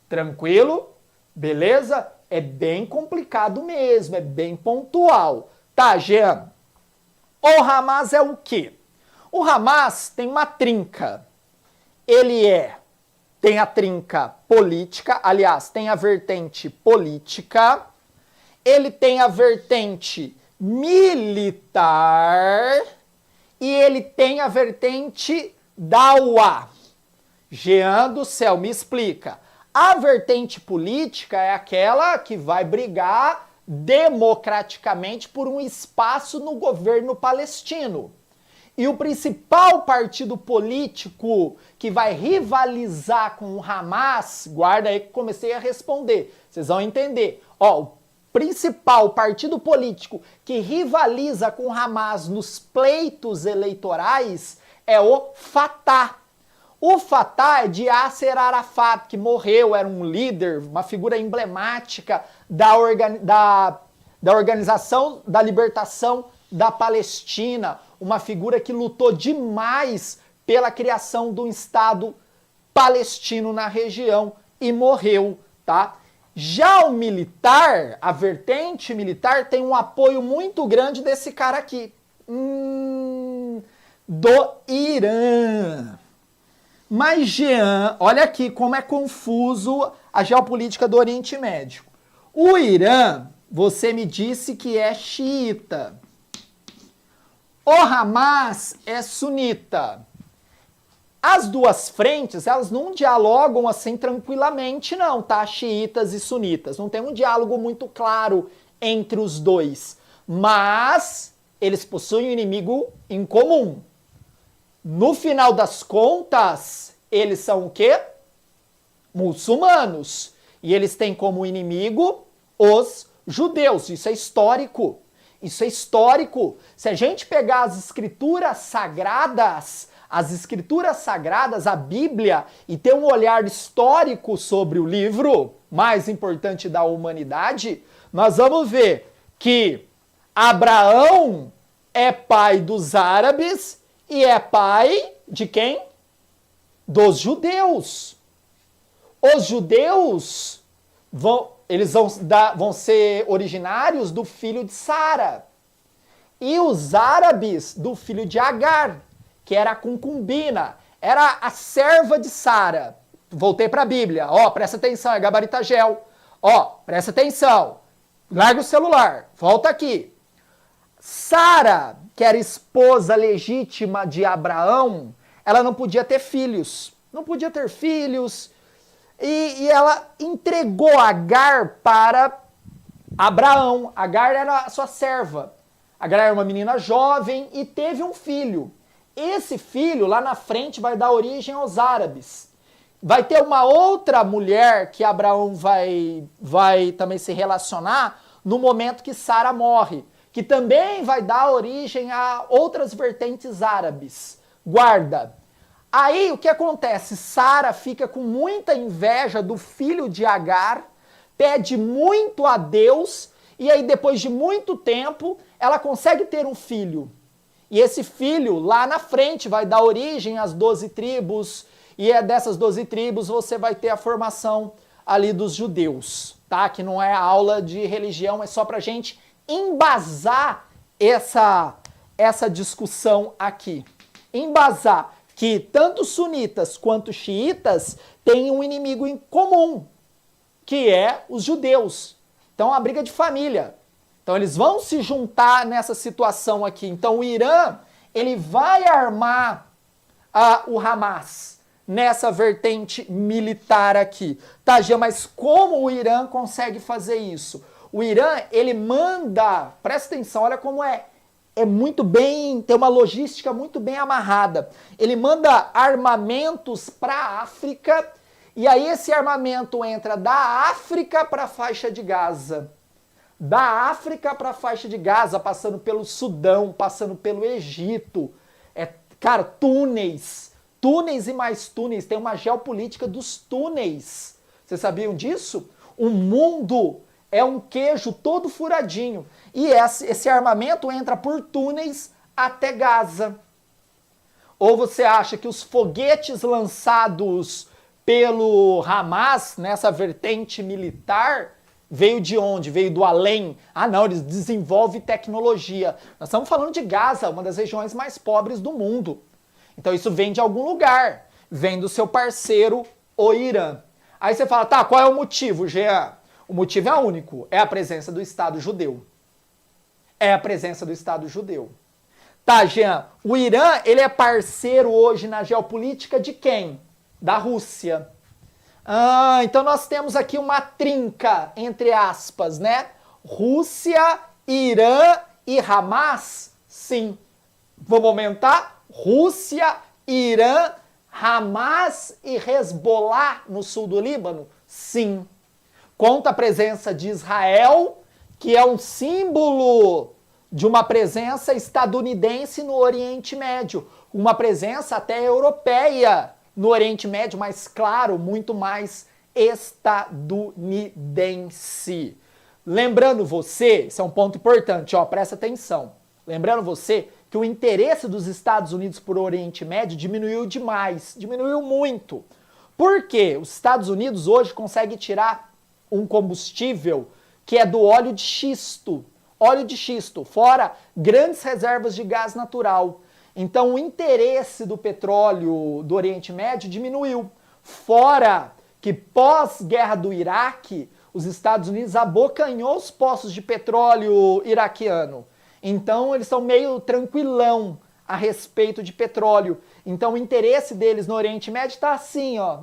Tranquilo? Beleza? É bem complicado mesmo, é bem pontual. Tá, Jean? O Hamas é o quê? O Hamas tem uma trinca. Tem a trinca política, aliás, tem a vertente política, ele tem a vertente militar e ele tem a vertente dawa. Jean do céu, me explica. A vertente política é aquela que vai brigar democraticamente por um espaço no governo palestino. E o principal partido político que vai rivalizar com o Hamas, guarda aí que comecei a responder, vocês vão entender. Ó, o principal partido político que rivaliza com o Hamas nos pleitos eleitorais é o Fatah. O Fatah é de Yasser Arafat, que morreu, era um líder, uma figura emblemática da Organização da Libertação da Palestina, uma figura que lutou demais pela criação de um Estado palestino na região e morreu, tá? Já o militar, a vertente militar, tem um apoio muito grande desse cara aqui, do Irã. Mas, Jean, olha aqui como é confuso a geopolítica do Oriente Médio. O Irã, você me disse que é xiita. O Hamas é sunita. As duas frentes, elas não dialogam assim tranquilamente, não, tá? Xiitas e sunitas. Não tem um diálogo muito claro entre os dois. Mas eles possuem um inimigo em comum. No final das contas, eles são o quê? Muçulmanos. E eles têm como inimigo os judeus. Isso é histórico. Isso é histórico. Se a gente pegar as escrituras sagradas, a Bíblia, e ter um olhar histórico sobre o livro mais importante da humanidade, nós vamos ver que Abraão é pai dos árabes e é pai de quem? Dos judeus. Os judeus vão ser originários do filho de Sara. E os árabes do filho de Agar, que era a concubina, era a serva de Sara. Voltei para a Bíblia. Ó, presta atenção, é gabaritagel. Ó, presta atenção. Larga o celular. Volta aqui. Sara, que era esposa legítima de Abraão, ela não podia ter filhos. Não podia ter filhos. E ela entregou Agar para Abraão. Agar era a sua serva. Agar era uma menina jovem e teve um filho. Esse filho, lá na frente, vai dar origem aos árabes. Vai ter uma outra mulher que Abraão vai também se relacionar no momento que Sara morre, que também vai dar origem a outras vertentes árabes. Guarda. Aí o que acontece? Sara fica com muita inveja do filho de Agar, pede muito a Deus, e aí depois de muito tempo, ela consegue ter um filho. E esse filho, lá na frente, vai dar origem às 12 tribos, e é dessas 12 tribos você vai ter a formação ali dos judeus, tá? Que não é aula de religião, é só pra gente embasar essa discussão aqui. Embasar que tanto sunitas quanto xiitas têm um inimigo em comum, que é os judeus. Então, é uma briga de família. Então, eles vão se juntar nessa situação aqui. Então, o Irã, ele vai armar o Hamas nessa vertente militar aqui. Tá, Gia, mas como o Irã consegue fazer isso? O Irã, ele manda, presta atenção, olha como é muito bem, tem uma logística muito bem amarrada. Ele manda armamentos para a África, e aí esse armamento entra da África para a faixa de Gaza. Da África para a faixa de Gaza, passando pelo Sudão, passando pelo Egito. Cara, túneis e mais túneis. Tem uma geopolítica dos túneis. Vocês sabiam disso? O mundo é um queijo todo furadinho. E esse armamento entra por túneis até Gaza. Ou você acha que os foguetes lançados pelo Hamas, nessa vertente militar, veio de onde? Veio do além? Ah não, eles desenvolvem tecnologia. Nós estamos falando de Gaza, uma das regiões mais pobres do mundo. Então isso vem de algum lugar. Vem do seu parceiro, o Irã. Aí você fala, tá, qual é o motivo, Jean? O motivo é único, é a presença do Estado judeu. É a presença do Estado judeu. Tá, Jean, o Irã, ele é parceiro hoje na geopolítica de quem? Da Rússia. Ah, então nós temos aqui uma trinca, entre aspas, né? Rússia, Irã e Hamas? Sim. Vamos aumentar? Rússia, Irã, Hamas e Hezbollah no sul do Líbano? Sim. Conta a presença de Israel, que é um símbolo de uma presença estadunidense no Oriente Médio, uma presença até europeia no Oriente Médio, mas claro, muito mais estadunidense. Lembrando você, isso é um ponto importante, ó, presta atenção. Lembrando você que o interesse dos Estados Unidos por Oriente Médio diminuiu demais, diminuiu muito. Por quê? Os Estados Unidos hoje conseguem tirar um combustível que é do óleo de xisto, fora grandes reservas de gás natural. Então o interesse do petróleo do Oriente Médio diminuiu. Fora que pós-guerra do Iraque, os Estados Unidos abocanhou os poços de petróleo iraquiano. Então eles estão meio tranquilão a respeito de petróleo. Então o interesse deles no Oriente Médio está assim, ó,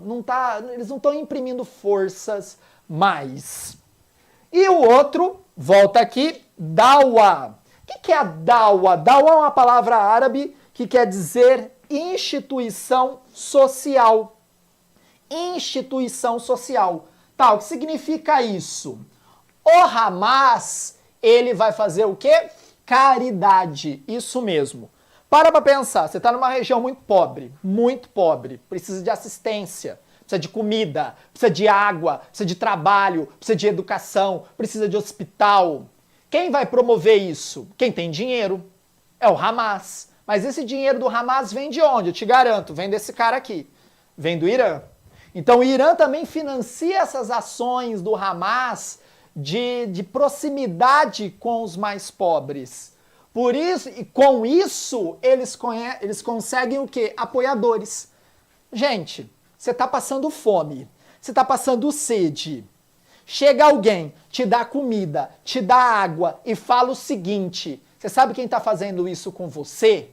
eles não estão imprimindo forças mais. E o outro, volta aqui, dawa. O que é a dawa? Dawa é uma palavra árabe que quer dizer instituição social. Instituição social. Tá, o que significa isso? O Hamas, ele vai fazer o quê? Caridade. Isso mesmo. Para pensar, você está numa região muito pobre, precisa de assistência, precisa de comida, precisa de água, precisa de trabalho, precisa de educação, precisa de hospital. Quem vai promover isso? Quem tem dinheiro. É o Hamas. Mas esse dinheiro do Hamas vem de onde? Eu te garanto, vem desse cara aqui. Vem do Irã. Então o Irã também financia essas ações do Hamas de proximidade com os mais pobres. Por isso, e com isso, eles conseguem o quê? Apoiadores. Gente, você está passando fome, você está passando sede. Chega alguém, te dá comida, te dá água e fala o seguinte, você sabe quem está fazendo isso com você?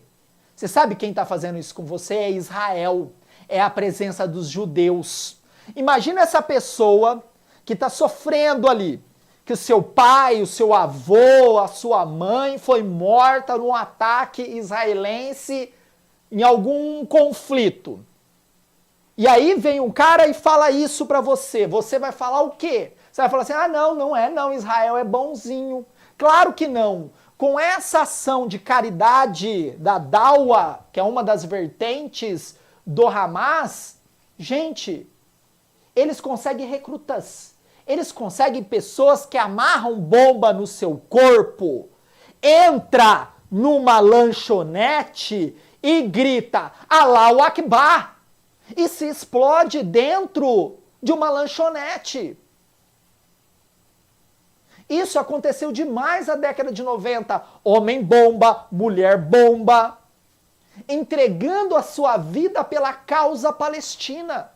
Você sabe quem está fazendo isso com você? É Israel, é a presença dos judeus. Imagina essa pessoa que está sofrendo ali, que o seu pai, o seu avô, a sua mãe foi morta num ataque israelense em algum conflito. E aí vem um cara e fala isso pra você. Você vai falar o quê? Você vai falar assim, ah não, Israel é bonzinho. Claro que não. Com essa ação de caridade da Dawa, que é uma das vertentes do Hamas, gente, eles conseguem recrutas. Eles conseguem pessoas que amarram bomba no seu corpo, entra numa lanchonete e grita Allahu Akbar e se explode dentro de uma lanchonete. Isso aconteceu demais na década de 90. Homem bomba, mulher bomba, entregando a sua vida pela causa palestina.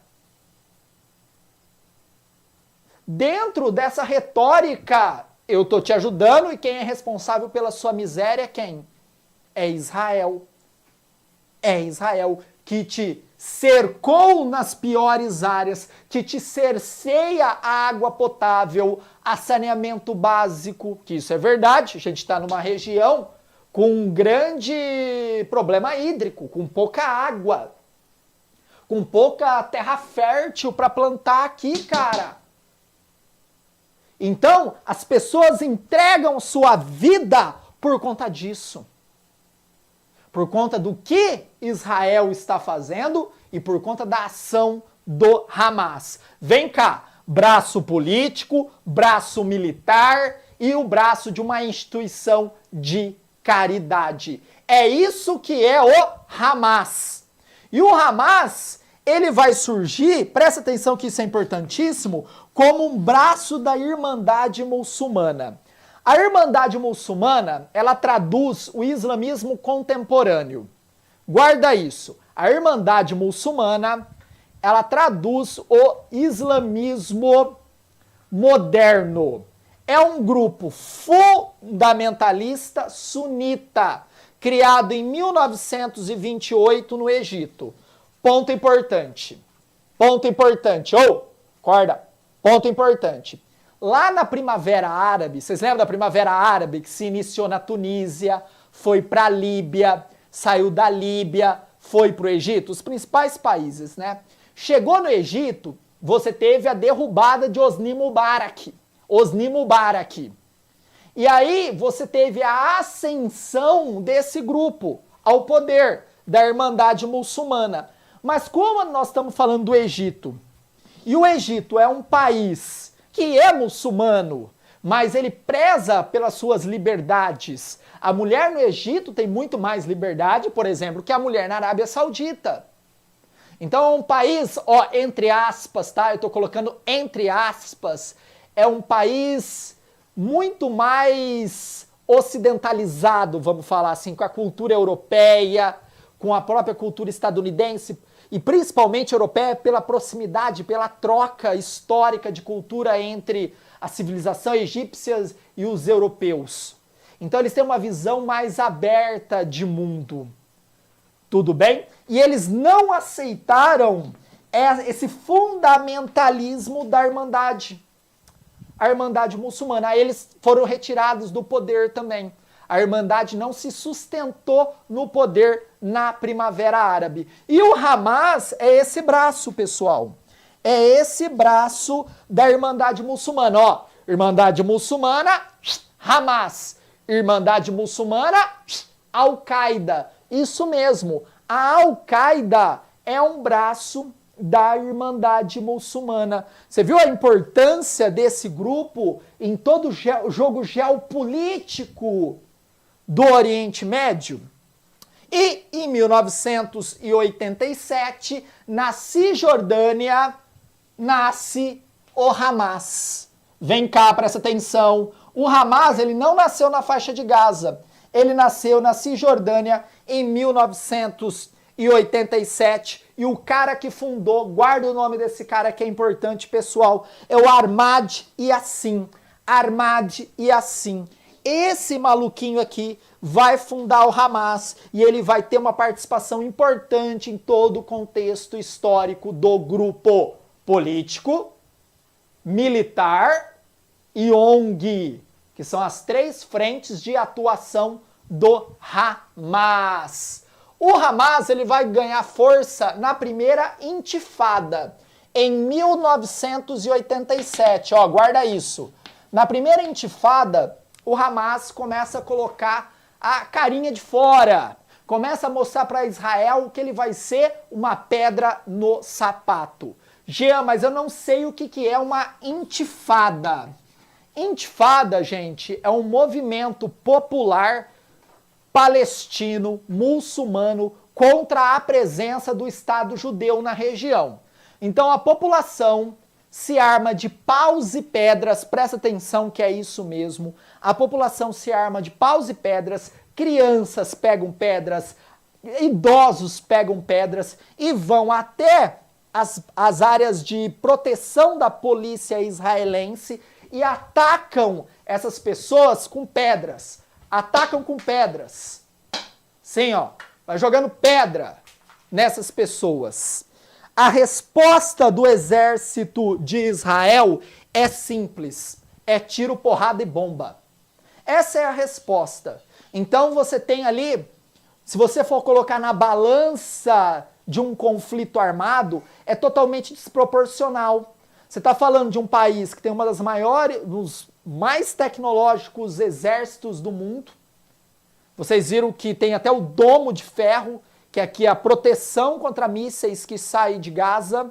Dentro dessa retórica, eu estou te ajudando e quem é responsável pela sua miséria é quem? É Israel. É Israel que te cercou nas piores áreas, que te cerceia a água potável, a saneamento básico, que isso é verdade, a gente está numa região com um grande problema hídrico, com pouca água, com pouca terra fértil para plantar aqui, cara. Então, as pessoas entregam sua vida por conta disso. Por conta do que Israel está fazendo e por conta da ação do Hamas. Vem cá, braço político, braço militar e o braço de uma instituição de caridade. É isso que é o Hamas. E o Hamas, ele vai surgir, presta atenção que isso é importantíssimo, como um braço da Irmandade Muçulmana. A Irmandade Muçulmana, ela traduz o islamismo contemporâneo. Guarda isso. A Irmandade Muçulmana, ela traduz o islamismo moderno. É um grupo fundamentalista sunita, criado em 1928 no Egito. Ponto importante. Ponto importante. Acorda. Ponto importante. Lá na Primavera Árabe, vocês lembram da Primavera Árabe que se iniciou na Tunísia, foi para a Líbia, saiu da Líbia, foi para o Egito? Os principais países, né? Chegou no Egito, você teve a derrubada de Hosni Mubarak. Hosni Mubarak. E aí você teve a ascensão desse grupo ao poder da Irmandade Muçulmana. Mas como nós estamos falando do Egito, e o Egito é um país que é muçulmano, mas ele preza pelas suas liberdades. A mulher no Egito tem muito mais liberdade, por exemplo, que a mulher na Arábia Saudita. Então é um país, entre aspas, tá? Eu estou colocando entre aspas, é um país muito mais ocidentalizado, vamos falar assim, com a cultura europeia, com a própria cultura estadunidense, e principalmente europeia pela proximidade, pela troca histórica de cultura entre a civilização egípcia e os europeus. Então eles têm uma visão mais aberta de mundo. Tudo bem? E eles não aceitaram esse fundamentalismo da Irmandade. A Irmandade Muçulmana. Aí eles foram retirados do poder também. A Irmandade não se sustentou no poder na Primavera Árabe. E o Hamas é esse braço, pessoal. É esse braço da Irmandade Muçulmana. Irmandade Muçulmana, Hamas. Irmandade Muçulmana, Al-Qaeda. Isso mesmo. A Al-Qaeda é um braço da Irmandade Muçulmana. Você viu a importância desse grupo em todo o jogo geopolítico do Oriente Médio? E em 1987, na Cisjordânia, nasce o Hamas. Vem cá, presta atenção. O Hamas, ele não nasceu na faixa de Gaza. Ele nasceu na Cisjordânia em 1987. E o cara que fundou, guarda o nome desse cara que é importante, pessoal, é o Ahmad Yassin. Ahmad Yassin. Esse maluquinho aqui vai fundar o Hamas e ele vai ter uma participação importante em todo o contexto histórico do grupo político, militar e ONG, que são as três frentes de atuação do Hamas. O Hamas ele vai ganhar força na primeira intifada, em 1987. Guarda isso. Na primeira intifada, o Hamas começa a colocar a carinha de fora, começa a mostrar para Israel que ele vai ser uma pedra no sapato. Jean, mas eu não sei o que é uma intifada. Intifada, gente, é um movimento popular palestino, muçulmano, contra a presença do Estado judeu na região. Então a população se arma de paus e pedras, presta atenção que é isso mesmo, a população se arma de paus e pedras, crianças pegam pedras, idosos pegam pedras e vão até as áreas de proteção da polícia israelense e atacam essas pessoas com pedras. Atacam com pedras. Sim, vai jogando pedra nessas pessoas. A resposta do exército de Israel é simples. É tiro, porrada e bomba. Essa é a resposta. Então você tem ali, se você for colocar na balança de um conflito armado, é totalmente desproporcional. Você está falando de um país que tem uma das maiores, dos mais tecnológicos exércitos do mundo. Vocês viram que tem até o domo de ferro, que é aqui a proteção contra mísseis que sai de Gaza.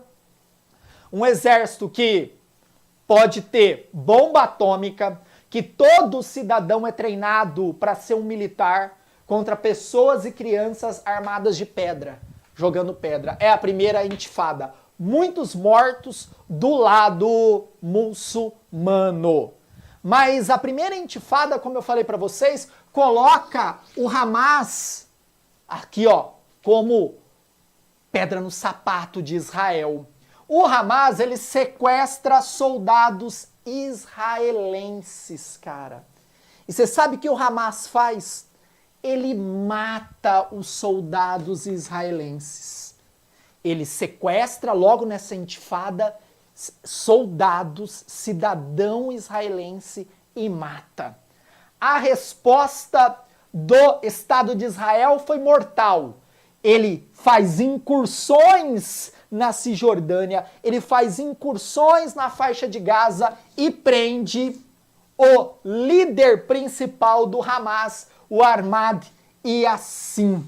Um exército que pode ter bomba atômica, que todo cidadão é treinado para ser um militar contra pessoas e crianças armadas de pedra, jogando pedra. É a primeira intifada. Muitos mortos do lado muçulmano. Mas a primeira intifada, como eu falei para vocês, coloca o Hamas aqui, ó, como pedra no sapato de Israel. O Hamas, ele sequestra soldados israelenses, cara. E você sabe o que o Hamas faz? Ele mata os soldados israelenses. Ele sequestra, logo nessa intifada, soldados, cidadão israelense e mata. A resposta do Estado de Israel foi mortal. Ele faz incursões na Cisjordânia, ele faz incursões na faixa de Gaza e prende o líder principal do Hamas, o Ahmad Yassin.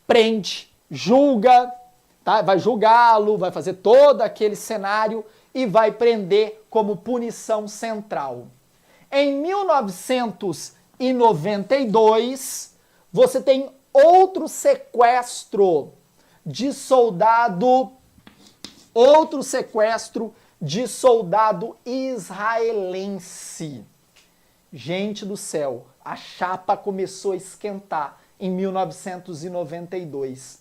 Prende, julga, tá? Vai julgá-lo, vai fazer todo aquele cenário e vai prender como punição central. Em 1992, você tem outro sequestro de soldado, israelense. Gente do céu, a chapa começou a esquentar em 1992.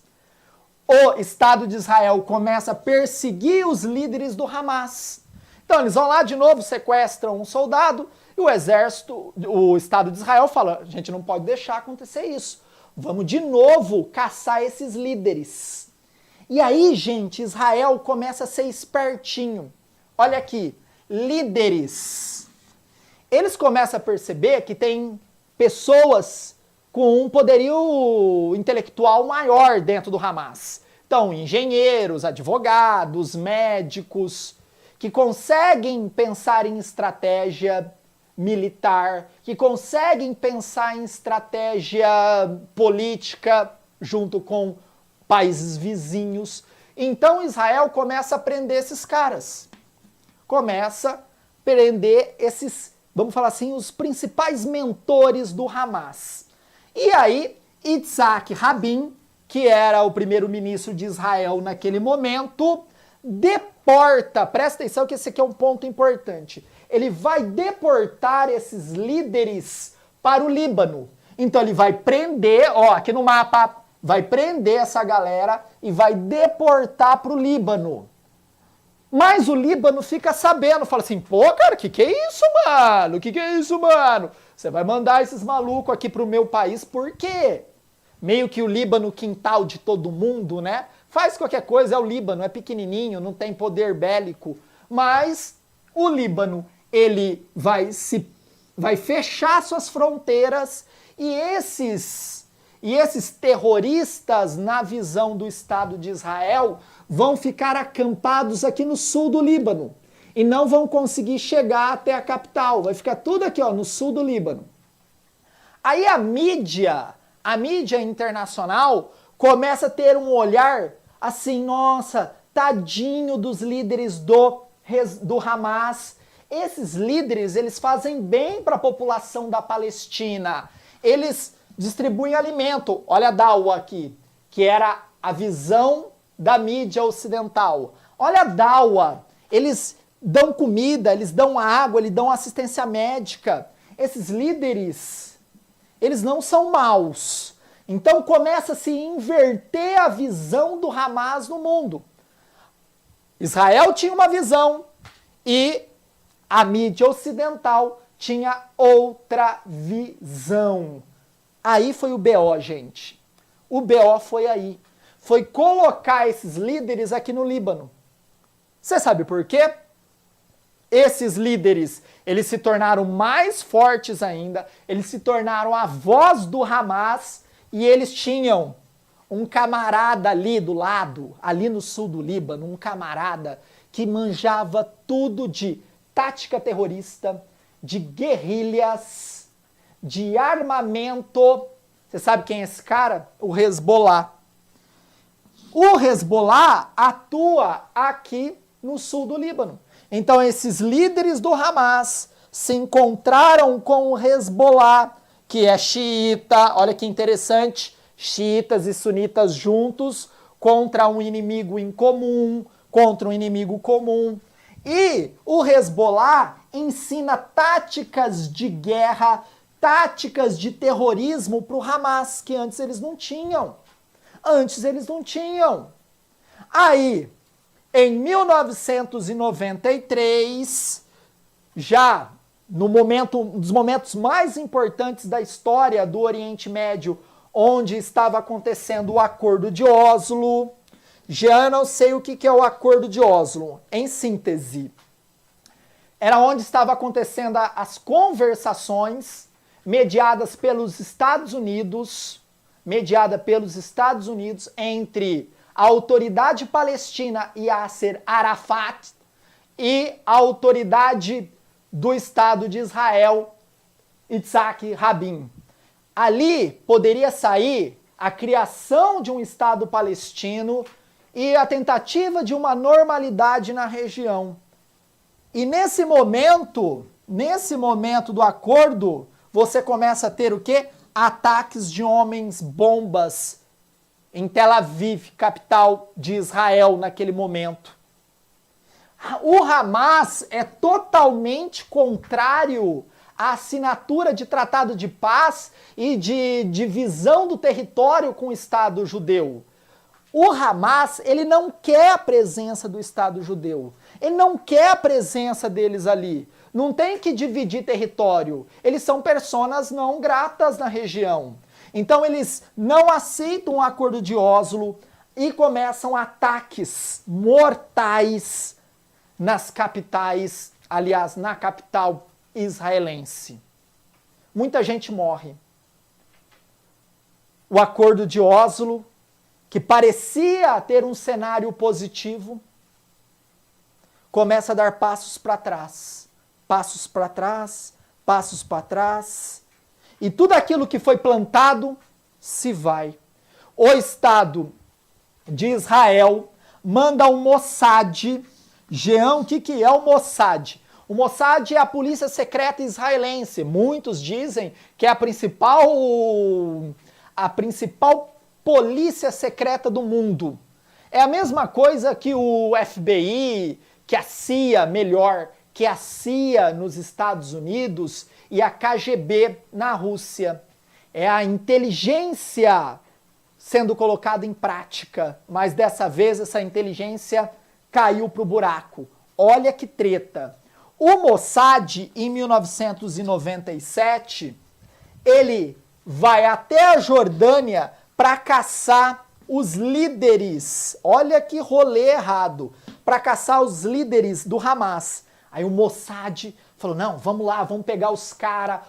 O Estado de Israel começa a perseguir os líderes do Hamas. Então eles vão lá de novo, sequestram um soldado e o exército, o Estado de Israel fala, a gente não pode deixar acontecer isso. Vamos de novo caçar esses líderes. E aí, gente, Israel começa a ser espertinho. Olha aqui, líderes. Eles começam a perceber que tem pessoas com um poderio intelectual maior dentro do Hamas. Então, engenheiros, advogados, médicos, que conseguem pensar em estratégia militar, que conseguem pensar em estratégia política junto com países vizinhos. Então Israel começa a prender esses caras. Começa a prender esses, vamos falar assim, os principais mentores do Hamas. E aí, Yitzhak Rabin, que era o primeiro-ministro de Israel naquele momento, deporta, presta atenção que esse aqui é um ponto importante, ele vai deportar esses líderes para o Líbano. Então ele vai prender, ó, aqui no mapa, vai prender essa galera e vai deportar para o Líbano. Mas o Líbano fica sabendo, fala assim, pô, cara, que é isso, mano? Que é isso, mano? Você vai mandar esses malucos aqui pro meu país, por quê? Meio que o Líbano, quintal de todo mundo, né? Faz qualquer coisa, é o Líbano, é pequenininho, não tem poder bélico. Mas o Líbano, ele vai fechar suas fronteiras e esses terroristas, na visão do Estado de Israel, vão ficar acampados aqui no sul do Líbano e não vão conseguir chegar até a capital. Vai ficar tudo aqui, ó, no sul do Líbano. Aí a mídia internacional começa a ter um olhar assim, nossa, tadinho dos líderes do Hamas. Esses líderes, eles fazem bem para a população da Palestina. Eles distribuem alimento. Olha a Dawa aqui, que era a visão da mídia ocidental. Olha a Dawa, eles dão comida, eles dão água, eles dão assistência médica. Esses líderes, eles não são maus. Então começa a se inverter a visão do Hamas no mundo. Israel tinha uma visão e a mídia ocidental tinha outra visão. Aí foi o BO, gente. O BO foi aí. Foi colocar esses líderes aqui no Líbano. Você sabe por quê? Esses líderes, eles se tornaram mais fortes ainda, eles se tornaram a voz do Hamas e eles tinham um camarada ali do lado, ali no sul do Líbano, um camarada que manjava tudo de tática terrorista, de guerrilhas, de armamento. Você sabe quem é esse cara? O Hezbollah. O Hezbollah atua aqui no sul do Líbano. Então esses líderes do Hamas se encontraram com o Hezbollah, que é xiita, olha que interessante, xiitas e sunitas juntos contra um inimigo em comum, contra um inimigo comum. E o Hezbollah ensina táticas de guerra, táticas de terrorismo para o Hamas, que antes eles não tinham. Aí, em 1993, já no momento, um dos momentos mais importantes da história do Oriente Médio, onde estava acontecendo o Acordo de Oslo. Já não sei o que é o Acordo de Oslo. Em síntese, era onde estava acontecendo as conversações mediadas pelos Estados Unidos, entre a autoridade palestina Yasser Arafat e a autoridade do Estado de Israel, Yitzhak Rabin. Ali poderia sair a criação de um Estado palestino e a tentativa de uma normalidade na região. E nesse momento do acordo, você começa a ter o quê? Ataques de homens-bombas em Tel Aviv, capital de Israel naquele momento. O Hamas é totalmente contrário à assinatura de tratado de paz e de divisão do território com o Estado judeu. O Hamas, ele não quer a presença do Estado judeu. Ele não quer a presença deles ali. Não tem que dividir território. Eles são personas não gratas na região. Então eles não aceitam o Acordo de Oslo e começam ataques mortais nas capitais, aliás, na capital israelense. Muita gente morre. O Acordo de Oslo, que parecia ter um cenário positivo, começa a dar passos para trás. Passos para trás, passos para trás. E tudo aquilo que foi plantado se vai. O Estado de Israel manda um Mossad. Jean, o que é o Mossad? O Mossad é a polícia secreta israelense. Muitos dizem que é a principal polícia secreta do mundo. É a mesma coisa que o FBI, que a CIA, melhor, que a CIA nos Estados Unidos e a KGB na Rússia. É a inteligência sendo colocada em prática, mas dessa vez essa inteligência caiu para o buraco. Olha que treta. O Mossad, em 1997, ele vai até a Jordânia para caçar os líderes. Olha que rolê errado. Para caçar os líderes do Hamas. Aí o Mossad falou, não, vamos lá, vamos pegar os caras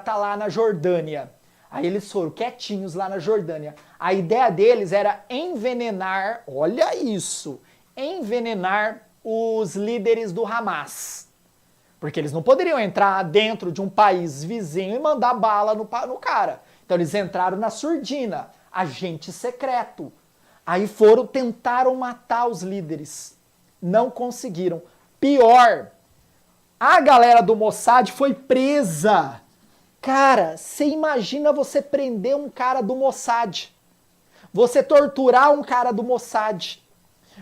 tá lá na Jordânia. Aí eles foram quietinhos lá na Jordânia. A ideia deles era envenenar, olha isso, envenenar os líderes do Hamas. Porque eles não poderiam entrar dentro de um país vizinho e mandar bala no cara. Então eles entraram na surdina, agente secreto. Aí tentaram matar os líderes. Não conseguiram. Pior, a galera do Mossad foi presa. Cara, você imagina você prender um cara do Mossad. Você torturar um cara do Mossad.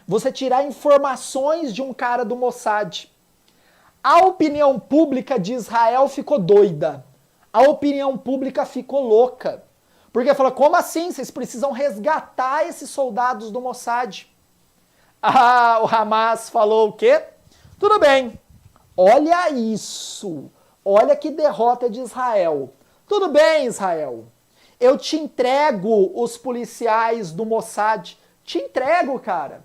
Você tirar informações de um cara do Mossad. A opinião pública de Israel ficou doida. A opinião pública ficou louca. Porque falou, como assim? Vocês precisam resgatar esses soldados do Mossad. Ah, o Hamas falou o quê? Tudo bem. Olha isso. Olha que derrota de Israel. Tudo bem, Israel. Eu te entrego os policiais do Mossad. Te entrego, cara.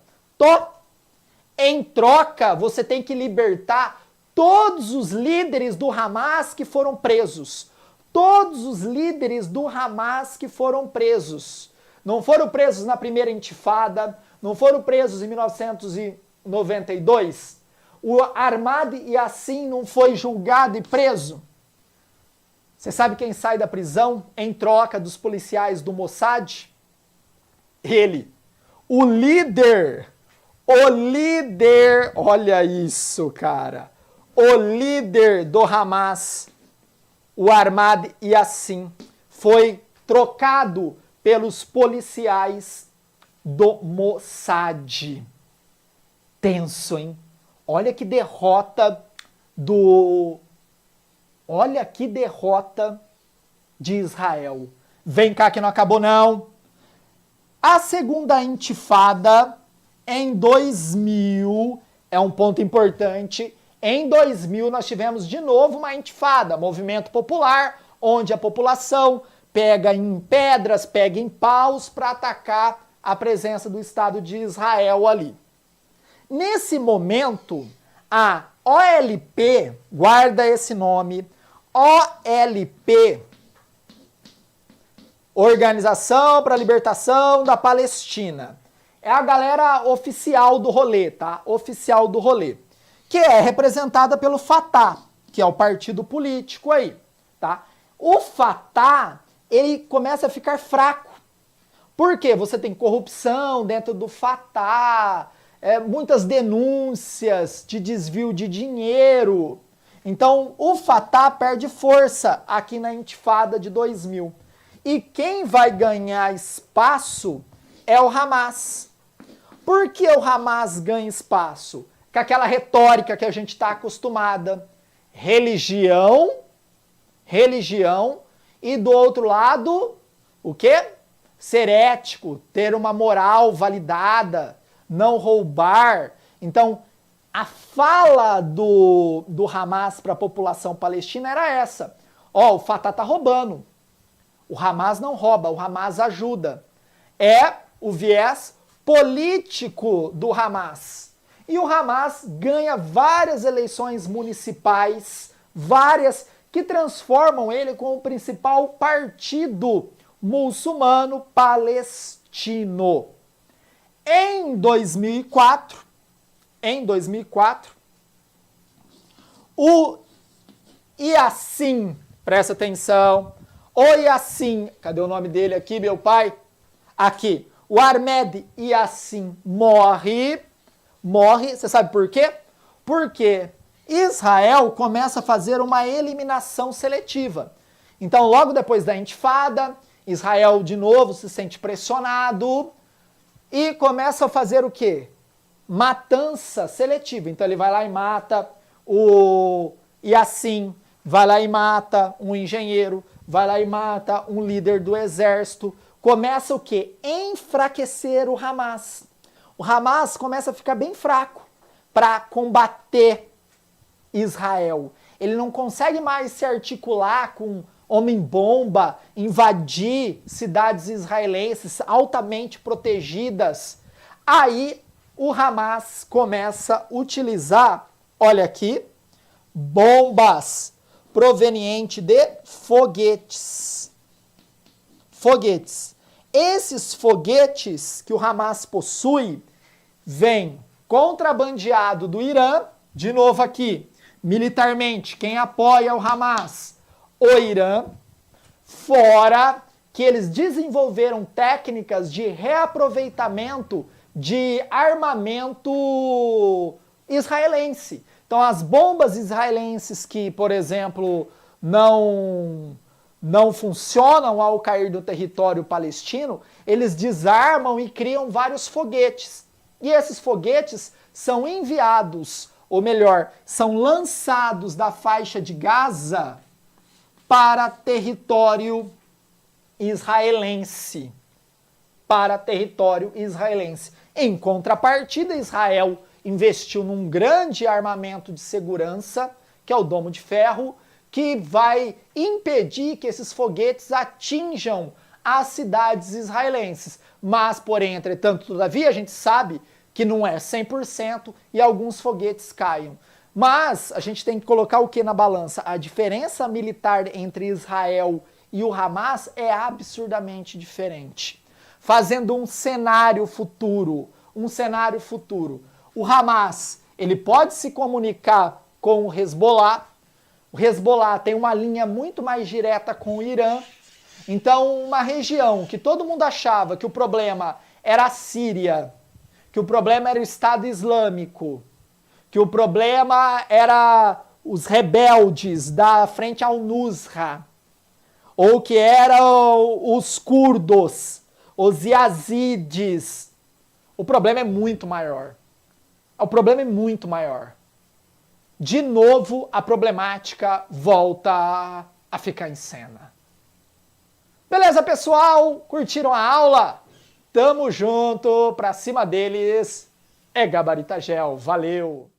Em troca, você tem que libertar todos os líderes do Hamas que foram presos. Todos os líderes do Hamas que foram presos. Não foram presos na primeira intifada, não foram presos em 1992. O Ahmad Yassin não foi julgado e preso. Você sabe quem sai da prisão em troca dos policiais do Mossad? Ele. O líder O líder, olha isso, cara. O líder do Hamas, o Ahmad Yassin, foi trocado pelos policiais do Mossad. Tenso, hein? Olha que derrota Olha que derrota de Israel. Vem cá que não acabou não. A segunda intifada em 2000 é um ponto importante. Em 2000 nós tivemos de novo uma intifada, movimento popular, onde a população pega em pedras, pega em paus para atacar a presença do Estado de Israel ali. Nesse momento, a OLP, guarda esse nome, OLP, Organização para a Libertação da Palestina, é a galera oficial do rolê, tá? Oficial do rolê, que é representada pelo Fatah, que é o partido político aí, tá? O Fatah, ele começa a ficar fraco. Por quê? Você tem corrupção dentro do Fatah, muitas denúncias de desvio de dinheiro. Então, o Fatah perde força aqui na intifada de 2000. E quem vai ganhar espaço é o Hamas. Por que o Hamas ganha espaço? Com aquela retórica que a gente está acostumada. Religião, e do outro lado, o quê? Ser ético, ter uma moral validada, não roubar. Então, a fala do Hamas para a população palestina era essa. Ó, o Fatah tá roubando. O Hamas não rouba, o Hamas ajuda. É o viés político do Hamas. E o Hamas ganha várias eleições municipais, várias que transformam ele como o principal partido muçulmano palestino. Em 2004, o Yassin, presta atenção, o Yassin, cadê o nome dele aqui, meu pai? Aqui, o Ahmad Yassin morre, você sabe por quê? Porque Israel começa a fazer uma eliminação seletiva. Então, logo depois da intifada, Israel de novo se sente pressionado e começa a fazer o quê? Matança seletiva. Então ele vai lá e mata o Yassin, vai lá e mata um engenheiro, vai lá e mata um líder do exército. Começa o quê? Enfraquecer o Hamas. O Hamas começa a ficar bem fraco para combater Israel. Ele não consegue mais se articular com homem-bomba, invadir cidades israelenses altamente protegidas. Aí o Hamas começa a utilizar, olha aqui, bombas provenientes de foguetes. Esses foguetes que o Hamas possui vêm contrabandeado do Irã, de novo aqui, militarmente, quem apoia o Hamas? O Irã, fora que eles desenvolveram técnicas de reaproveitamento de armamento israelense. Então, as bombas israelenses que, por exemplo, não funcionam ao cair do território palestino, eles desarmam e criam vários foguetes. E esses foguetes são enviados, ou melhor, são lançados da faixa de Gaza para território israelense. Em contrapartida, Israel investiu num grande armamento de segurança, que é o Domo de Ferro, que vai impedir que esses foguetes atinjam as cidades israelenses. Mas, porém, entretanto, todavia, a gente sabe que não é 100% e alguns foguetes caiam. Mas a gente tem que colocar o que na balança? A diferença militar entre Israel e o Hamas é absurdamente diferente. Fazendo um cenário futuro, o Hamas, ele pode se comunicar com o Hezbollah. O Hezbollah tem uma linha muito mais direta com o Irã. Então, uma região que todo mundo achava que o problema era a Síria, que o problema era o Estado Islâmico, que o problema era os rebeldes da frente ao Nusra, ou que eram os curdos, os yazidis. O problema é muito maior. O problema é muito maior. De novo, a problemática volta a ficar em cena. Beleza, pessoal? Curtiram a aula? Tamo junto, pra cima deles é Gabarita Gel. Valeu!